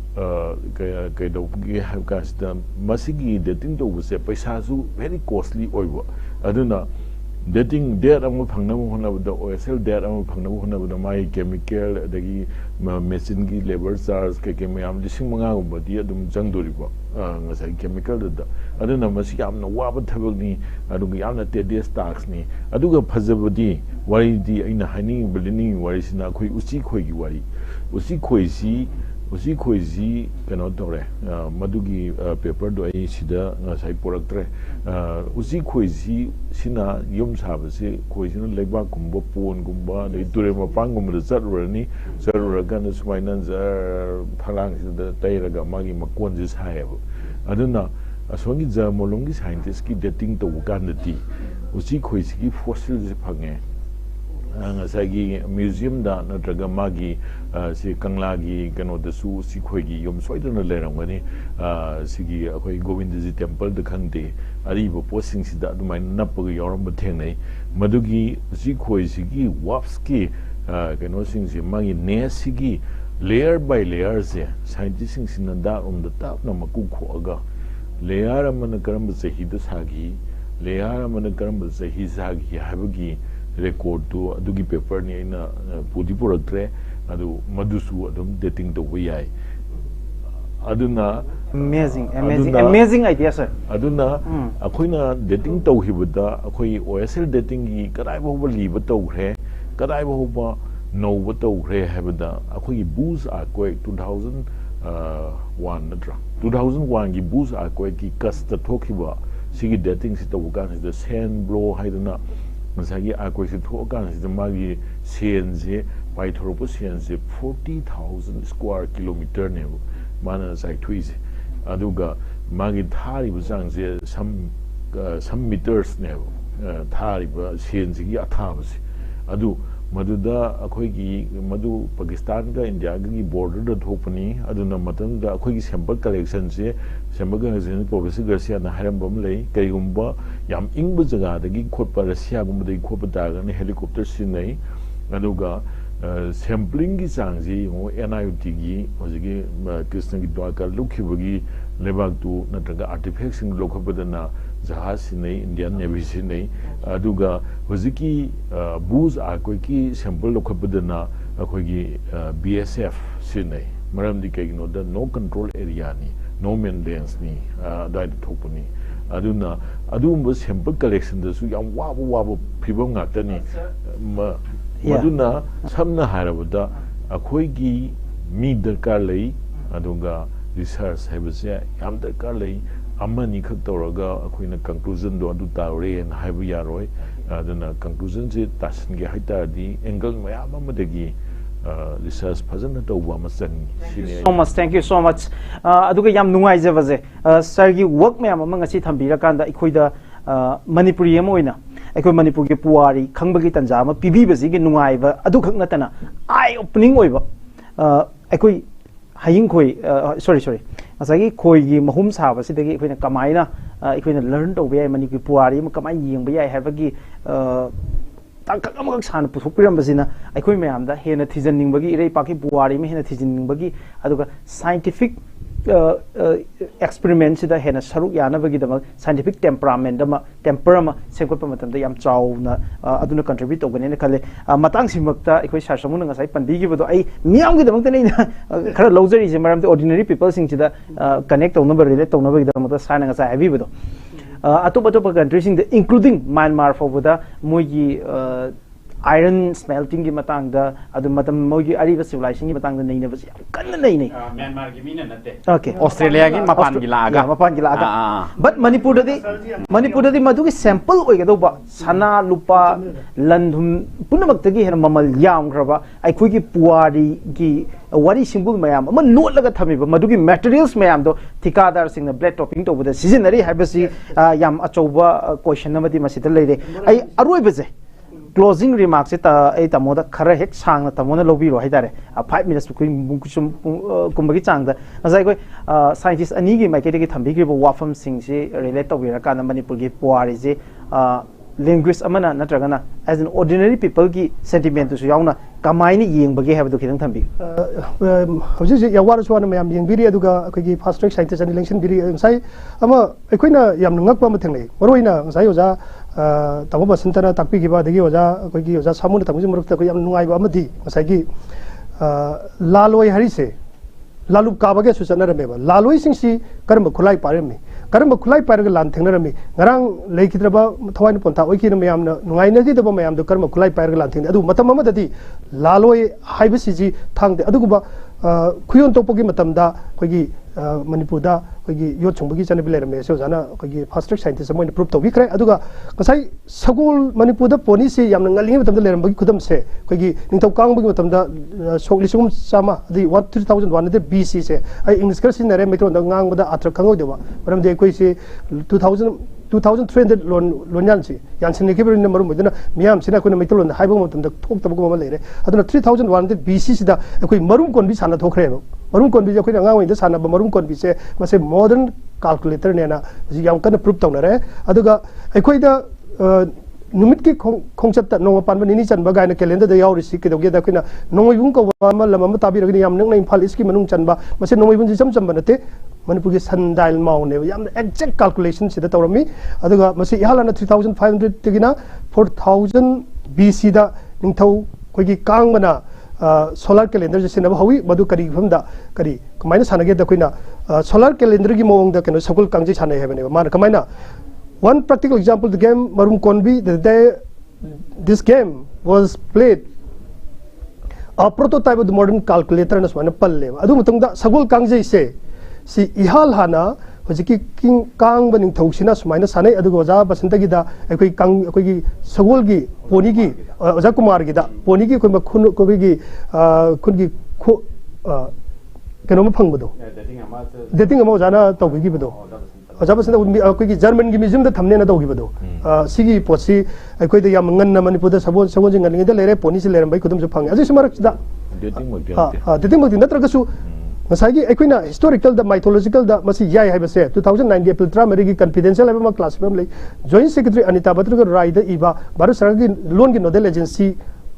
kai do gi have ka masigi dating to bse paisa su very costly oiwa aduna dating date amu phangnamu honabda OSL date amu phangnamu honabda mai chemical adagi machine gi labor charge ke mayam lising manga gumba di adum jangdoriba ngasai chemical da aduna masi yamna waba thabagni aduga yamna tedious tax ni aduga phajabadi wari di aina hani bilini wari sina khoi uchi khoi gi wari uchi khoi ji kano tore madugi paper do ai sida ngasai poraktre uchi khoi ji sina yum sabase khoi sina leba gumba pon gumba dei ture mapang gumba zarurani zaruragan sumaina zar phalang sida tairaga magi makon ji saib aduna asongi jamolongi scientist ki dating to ganati usi khoisi fossil je phange ngasagi museum da natraga magi si kanglagi kano da su si khoigi yom soidana leramgani sigi akhoi Govindji temple da khangde ariba posing sida adumai nappaga yoram bathengnai madugi si khoi sigi waps ki kano singsi magi ne sigi layer by layer se scientist sing da da tap na maku khoga layer amana karam sahi da sagi layer amana karam sahi sagi habagi record to adugi paper ni na pudi puraktre adu madusu adum dating the way aduna amazing idea sir aduna akoina dating to hibada akoi OSL dating gi kadai bo liba to hre kadai bo ba no bo to hre habada akoi booze akoi 2001 natra 2001 gi booze akoi ki kasta thokiba sigi dating si to ga the sand blow haidana masagi akoi si thokan si magi sense by thoropo sense 40,000 square kilometer ne mana sai thuise aduga magi thari busang se some meters ne thari ba sense gi athabasi adu maduda akhoi gi madu Pakistan ga India gi border da thopani aduna matam da akhoi gi sample collection se sample collection Professor Garcia na haram bam lei kai gumba yam ingba jaga da gi khotpa Russia gumba da khotpa da ga helicopter sinai aduga sampling gi changji mo NIOT gi hojigi Krishna gi dwaka lukhibagi lebak tu natraga artifacts sing lokhobadana jahaz sinai Indian Navy sinai aduga hojiki booze akoi ki sample lokhobadana akoi gi BSF sinai maramdi kaigino da no control area ni no maintenance ni dai thopuni aduna adumba sample collection da su yam wabu phibam ngaktani maduna samna harabada akhoi gi mi darkar lei aduga research habase yam darkar lei amani khak toraga akhoina conclusion do adu tawre en haibu yaroi aduna conclusion se tasin ge haita di angle mayam amadagi research phajana tawba masan so much thank you so much aduga yam nungai jabaje sir gi work mayam amanga si thambira kanda ikhoida Manipuri amoina aikoi Manipur gi puari khangbagi tanja ma pibibasi gi nungai ba adu khak natana eye opening oiba aikoi haying khoi sorry asagi khoi gi mahum saba sidagi ikhoina kamaina ikhoina learn to be Manipur puari ma kamai yeng ba yai habagi tangkak amak san puthokpiram basina aikoi mayam da hena thijanning bagi irei paki puari ma hena thijanning bagi aduga scientific experiment sida hena saruk yana bagi dama scientific temperament dama temperama sekot pamatam da yam chauna aduna contribute to gane khale matang simakta ikoi sarsamuna ngasai pandi gi bodo ai miam gi damang ta nei khara lojari je maram the ordinary people sing sida connect to number relate to number gi dama ta sana ngasai habi bodo atop country sing including Myanmar for boda mogi iron smelting gi matang da adu matam mogi ariba civilization gi matang da nei na basi kan nei Myanmar gi mina natte okay Australia gi mapan gi laaga but Manipur dadi madu gi sample oi ga do ba sana lupa landhum punamak tagi hena mamal yam graba ai khoi gi puari gi wari symbol mayam ama lot laga thami ba madu gi materials mayam do thikadar sing na blade topping to boda seasonary habasi yam achoba question namati masita leire ai aroi baje closing remarks ai tamoda khara hek sang na tamona lobi ro haidare 5 minutes ku kusum kumbagi chang da asai koi scientist ani gi maike gi thambi gi wafam sing si relate to bira kana Manipur gi puari je linguist amana natragana as an ordinary people gi sentiment to yauna kamai ni yeng bagi have to khidang thambi hojik je yawar swana mayam yeng biri aduga akoi fast track scientist and election biri sai ama akoina yam ngak pa matheng nei moroina sai oja tamo basantana takpi gi ba degi oja akoi gi oja samuna tamji muruk ta ko yam nungai ba amadi sai gi laloi hari se lalu ka bage su chana rame ba laloi sing si karam khulai pare me karam khulai pare ga lan thengna rame ngarang lei kidraba thawai na ponta oi ki na mayam na nungai na gi daba mayam do karam khulai pare ga lan thengna adu matam ma dadi laloi haiba si ji thang de adu ba खुयोन तोपोगी मतमदा कोई मणिपुरदा कोई यो छुंबगी चनबी लेरमे से जाना कोई fast track scientist मोइन prove तौबिखरे अदुगा कसai सगोल मणिपुरदा पोनी से यामना ngaliंग मतमदा लेरमबगी खुदम से कोई निंथौ कांगबगी मतमदा सोगलिसुम सामा दि 3001 BC से आई इंग्लिश कर सिनरे metro ngang bada atra khangoi dewa maram de koi se 2300 लोन्यान से यानसिन के बरिन मरु मदना मियाम सिना कोन मेट्रो लोन हाइबो मतम द थोक तब को लेरे अदना 3100 BC सिदा कोई मरुम कोन भी साना थोखरे मरुम कोन भी कोई अंगांग वइदा साना मरुम कोन भी से मसे मॉडर्न कैलकुलेटर नेना याम कन प्रूफ तौनरे अदुगा अखोइदा नुमित की खोंचत नोंग पान निनी चनबा गायना कैलेंडर द यावरिसि केदोगे दा कोइना नोंगइबुं को मा लमम ताबि रगनि याम नंग इम्फाल इसकी मनुंग चनबा मसे नोंगइबुं जिसम चम बनते मनपुर के सनडाइल माउने याम एक्जेक्ट कैलकुलेशन सिदा तौरमी अदुगा मसे इहालाना 3500 तिगिना 4000 BC दा निंथौ कोइगी कांगबना सोलर कैलेंडर जे सिनबा हवी मदु करी फमदा करी कमाइना सानगे दा कोइना सोलर कैलेंडर की मोंग दा कनो सकुल कांगजे साने हेबने मान कमाइना one practical example the game marum konbi the day this game was played a prototype of the modern calculator na swana palle adu mutungda sagol kangjei se si ihal hana hojiki king kang baning thousina sumaina sanai adu goja basanta gi da ekoi kang ekoi gi sagol gi poni gi oja kumar gi da poni gi koi khun ko gi khun gi kho keno ma phangbodo dating ama jana tawgi gi bodo अजाबसना कोई German की museum the थमने ना तौगिबदो सिगी पोसी अखोय the yam ngन Manipur the सबो सबो जिंग ngन the लेरे pony से लेरम by खुदम से फंग अजि समरक दा डेटिंग मग नत्रगसु ngसागी अखोयना हिस्टोरिकल द माइथोलॉजिकल द मसी याय हाइबसे 2009 के एप्रिल 3 मेरी की कॉन्फिडेंशियल हाइबा क्लास में ले जॉइंट सेक्रेटरी अनिता बत्र राय द इबा भारत सरकार की लोन की नोडल एजेंसी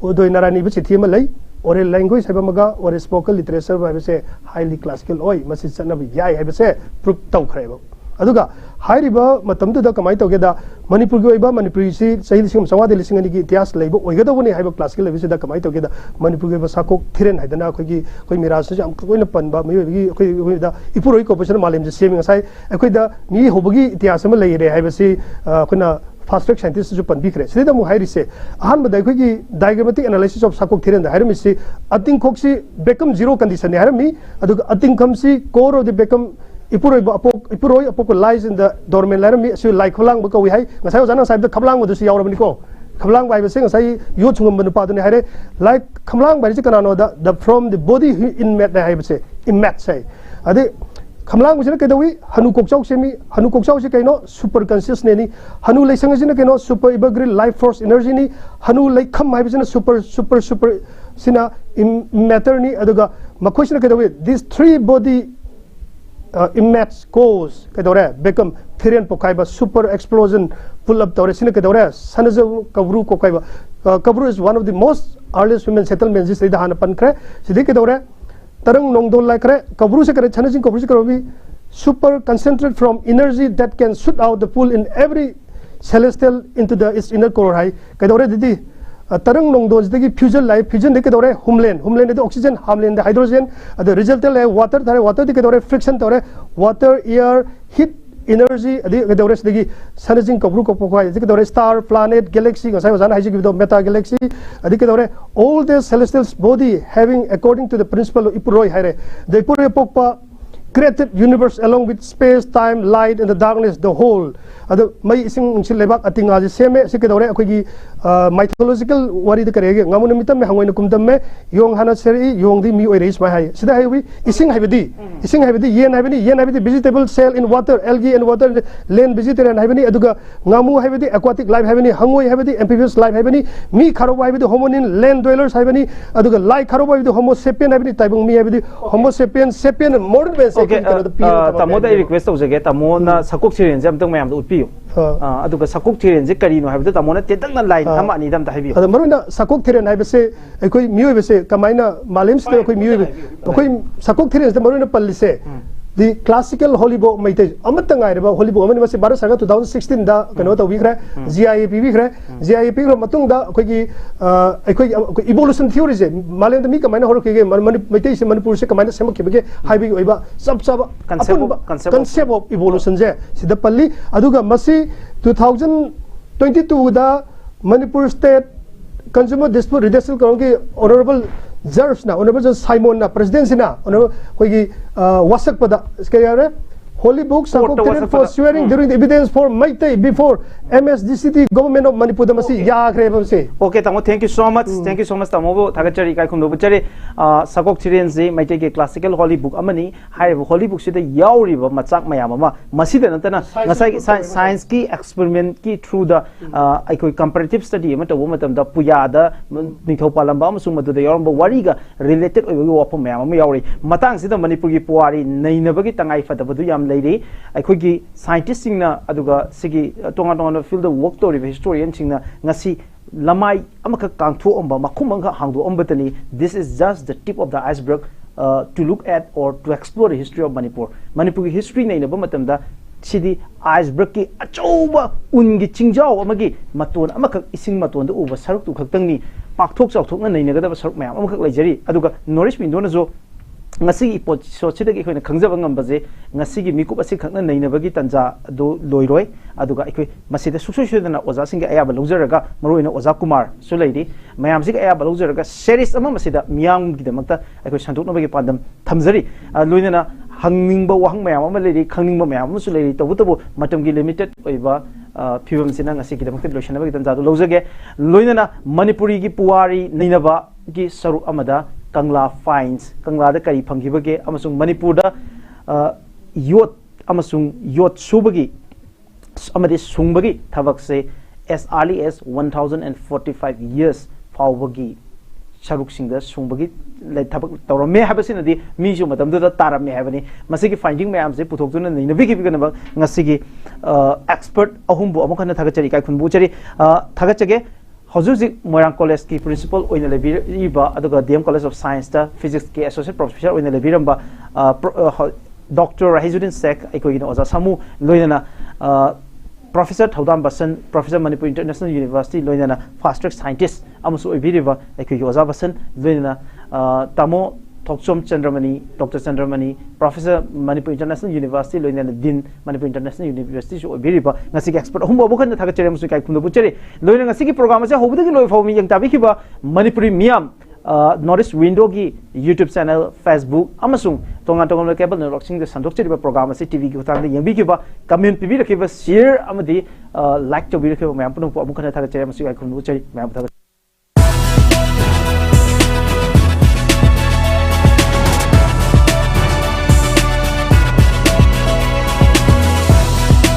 ओदोय नारायणी ब चिठी में लई और लैंग्वेज हाइबा मगा और स्पोकन लिटरेचर हाइबसे हाईली क्लासिकल ओय मसी चनब याय हाइबसे प्रूफ तौखरेबो अदुगा हाइरिबा मतमदुदा कमाय तौगेदा मणिपुर की ओइबा मणिपुरी सी सही लिसिंग सवादे लिसिंग अनि की इतिहास लेबो ओइगदबने हाइबा क्लासिकल लेबिसे दा कमाय तौगेदा मणिपुर के साकोक थिरेन हाइदना अखोगी कोई मिराज से हम कोइना पनबा मियोगी अखोई दा इपुरोई कोपरेशन मालेम जे सेमिंग साइ अखोई दा मी होबगी इतिहास में लेरे हाइबसे अखोना फास्ट ट्रैक साइंटिस्ट जो पनबिखरे सिदा मु हाइरिसे अहान बदा अखोगी डायग्रामेटिक एनालिसिस ऑफ साकोक थिरेन दा हाइरमिसि अतिंग खोक्सी बेकम जीरो कंडीशन ने हाइरमी अदुगा अतिंग खमसी कोर ऑफ द बेकम इपुरोई अपो लाइज इन द डोरमेन लाइर मी सु लाइक खबलांग बको wi hai ngasai ojana saib da खबलांग मदुसि यावरबनि को खबलांग बाय बसे ngasai यो छुंगम बनु पादने हारे लाइक खबलांग बाय कनानो द फ्रॉम द बॉडी इन मैट हाइ बसे इन मैट sai अदे खबलांग बसे केदवी हनु कोकचाउ सेमी हनु कोकचाउ से कैनो सुपर कॉन्शियस ने नि हनु लेसंग जिन कैनो सुपर इबग्रिल लाइफ फोर्स एनर्जी नि हनु लेखम हाइ बसे सुपर सुपर सुपर सिना मैटर नि अदुगा मखोसिन केदवी this three body immense cause kedore become thiren pokaiba super explosion pull up tore sine kedore sanaje kabru kokaiba kabru is one of the most earliest women settlements is ida han pankre sidi kedore tarang nongdol like kre kabru se kare chanajing kabru se karobi super concentrated from energy that can shoot out the pull in every celestial into the its inner core hai kedore didi तरंग नोंगदोज दगी fusion life fusion दे के दौरे homeland homeland दे oxygen homeland दे hydrogen the result ले water थारे वाटर दे के दौरे फ्रिक्शन तौरे वाटर एयर हीट एनर्जी अदि के दौरे दगी सनजिंग कब्रु को पोखाय दे के दौरे स्टार प्लैनेट गैलेक्सी गसाय वजान हाइजी के मेटा गैलेक्सी अदि के दौरे all the celestial body having according to the principle इपुरोय हाइरे द इपुरोय पोकपा created universe along with space time light and the darkness the whole adu mai ising ungsil lebak atinga je seme se ke dore akogi mythological wari de karege ngamun mitam me hangoina kumdam me yong hana seri yong di mi oi reis mai hai sida hai wi ising haibidi yen haibidi vegetable cell in water algae and water land vegetarian haibidi aduga ngamu haibidi aquatic life haibidi hangoi haibidi amphibious life haibidi mi kharoba haibidi hominin land dwellers haibidi aduga lai kharoba haibidi homo sapien haibidi taibung mi haibidi homo sapien modern man okay tamo da request tawjage tamo na sakok thiren jam tang mayam da utpiyu aduga sakok thiren je kari no haibda tamo na tetang na line ama ani dam da haibiyu ada maruna sakok thiren haibse ekoi mioi bese kamaina malem ste ekoi mioi ekoi sakok thiren ste maruna pallise the classical holibo maite amatang aireba holibo amani mase bara saga 2016 da kano ta wikra GIAP ro matung da ekoi evolution theory je malem da mi kamaina horo ke mani maite se manipur se kamaina semak ke haibi oiba sab concept of evolution je sida palli aduga masi 2022 da manipur state consumer dispute redressal commission honorable judge na Honorable Simon na President sina koi wasak pada kaya Holy Books for swearing during the evidence for Maitai before MSDCT government of Manipur damasi 𝐷𝐻𝐃 se. Okay, tamo thank you so much. Thank you so much tamo bo thagachari kai khum do bachari sakok chiren ji Maitai ke classical holy book amani hai holy book sida yauri ba machak mayam ama masida natana ngasai science ki experiment ki through the aikoi comparative study ama to matam da puya da nithau palamba amsung madu da yarum ba wari ga related oi wapom mayam ama yauri matang sida Manipur gi puari nainabagi tangai fatabadu yam lady aikoi scientist singna aduga sigi tonga field of work to historian singna ngasi lamai amaka kangthu omba makhumanga hangdu ombatani. This is just the tip of the iceberg to look at or to explore the history of Manipur. Manipur history nei na ba matamda sidi iceberg ki achouba ungi chingjao amagi maton amaka ising maton da uba saruk tu khaktangni pakthok chawthok na nei na gada saruk mayam amakak leijari aduga Norris window na jo ngasi ipot sochidagi khoina khangjaba ngambaje ngasi gi mikup asi khakna neinabagi tanja do loiroi aduga ikoi masida suksosudana oza singa ayaba lojaraga maroina oza kumar su leidi mayam sig ayaba lojaraga series ama masida miyang gi damakta ikoi sanduknabagi pandam thamjari loinana hangningba wahang mayam ama leidi khangningba mayam ama su leidi tabu matam gi limited oiba phibam sina ngasi gi damakta loishanabagi tanja do lojage loinana manipuri gi puwari neinaba gi saru amada Kangla finds Kangla da kari phangibage amasung Manipur da yot amasung yot subagi amade sungbagi thabak se as early as 1045 years fawbagi saruk singda sungbagi lai thabak tawrame habasina di mi ju matam da tarame habani masigi finding mayam se puthokuna nei nabi gi bigana ngasigi expert ahumbu amukana thagachari kai khunbu chari thagachage Haujuzik Moirang College ki principal oina lebiriba aduga DM College of Science da physics ki associate professor oina lebiramba Dr. Rahizudin Sek aikoi oza samu loinana Professor Thaudam Basan Professor Manipur International University loinana fast track scientist amusu oibiriba aikoi oza basan loinana tamo Thokchom Chandramani, Dr. Chandramani, Professor Manipur International University, Loinana Dean Manipur International University, so Biriba, Nasik expert, whom Bokan Takachari Musikai from the Butchery, Loina Siki program, I hope the Loy for me, Young Tabikiba, Manipuri Miam, Norris Window YouTube channel, Facebook, Amasung, Tonga Tonga Cable, and watching the Sandok program, TV, Young Bikiba, community, share Amadi, like to be a Mampu, Bukana Takachari Musikai from the Butchery,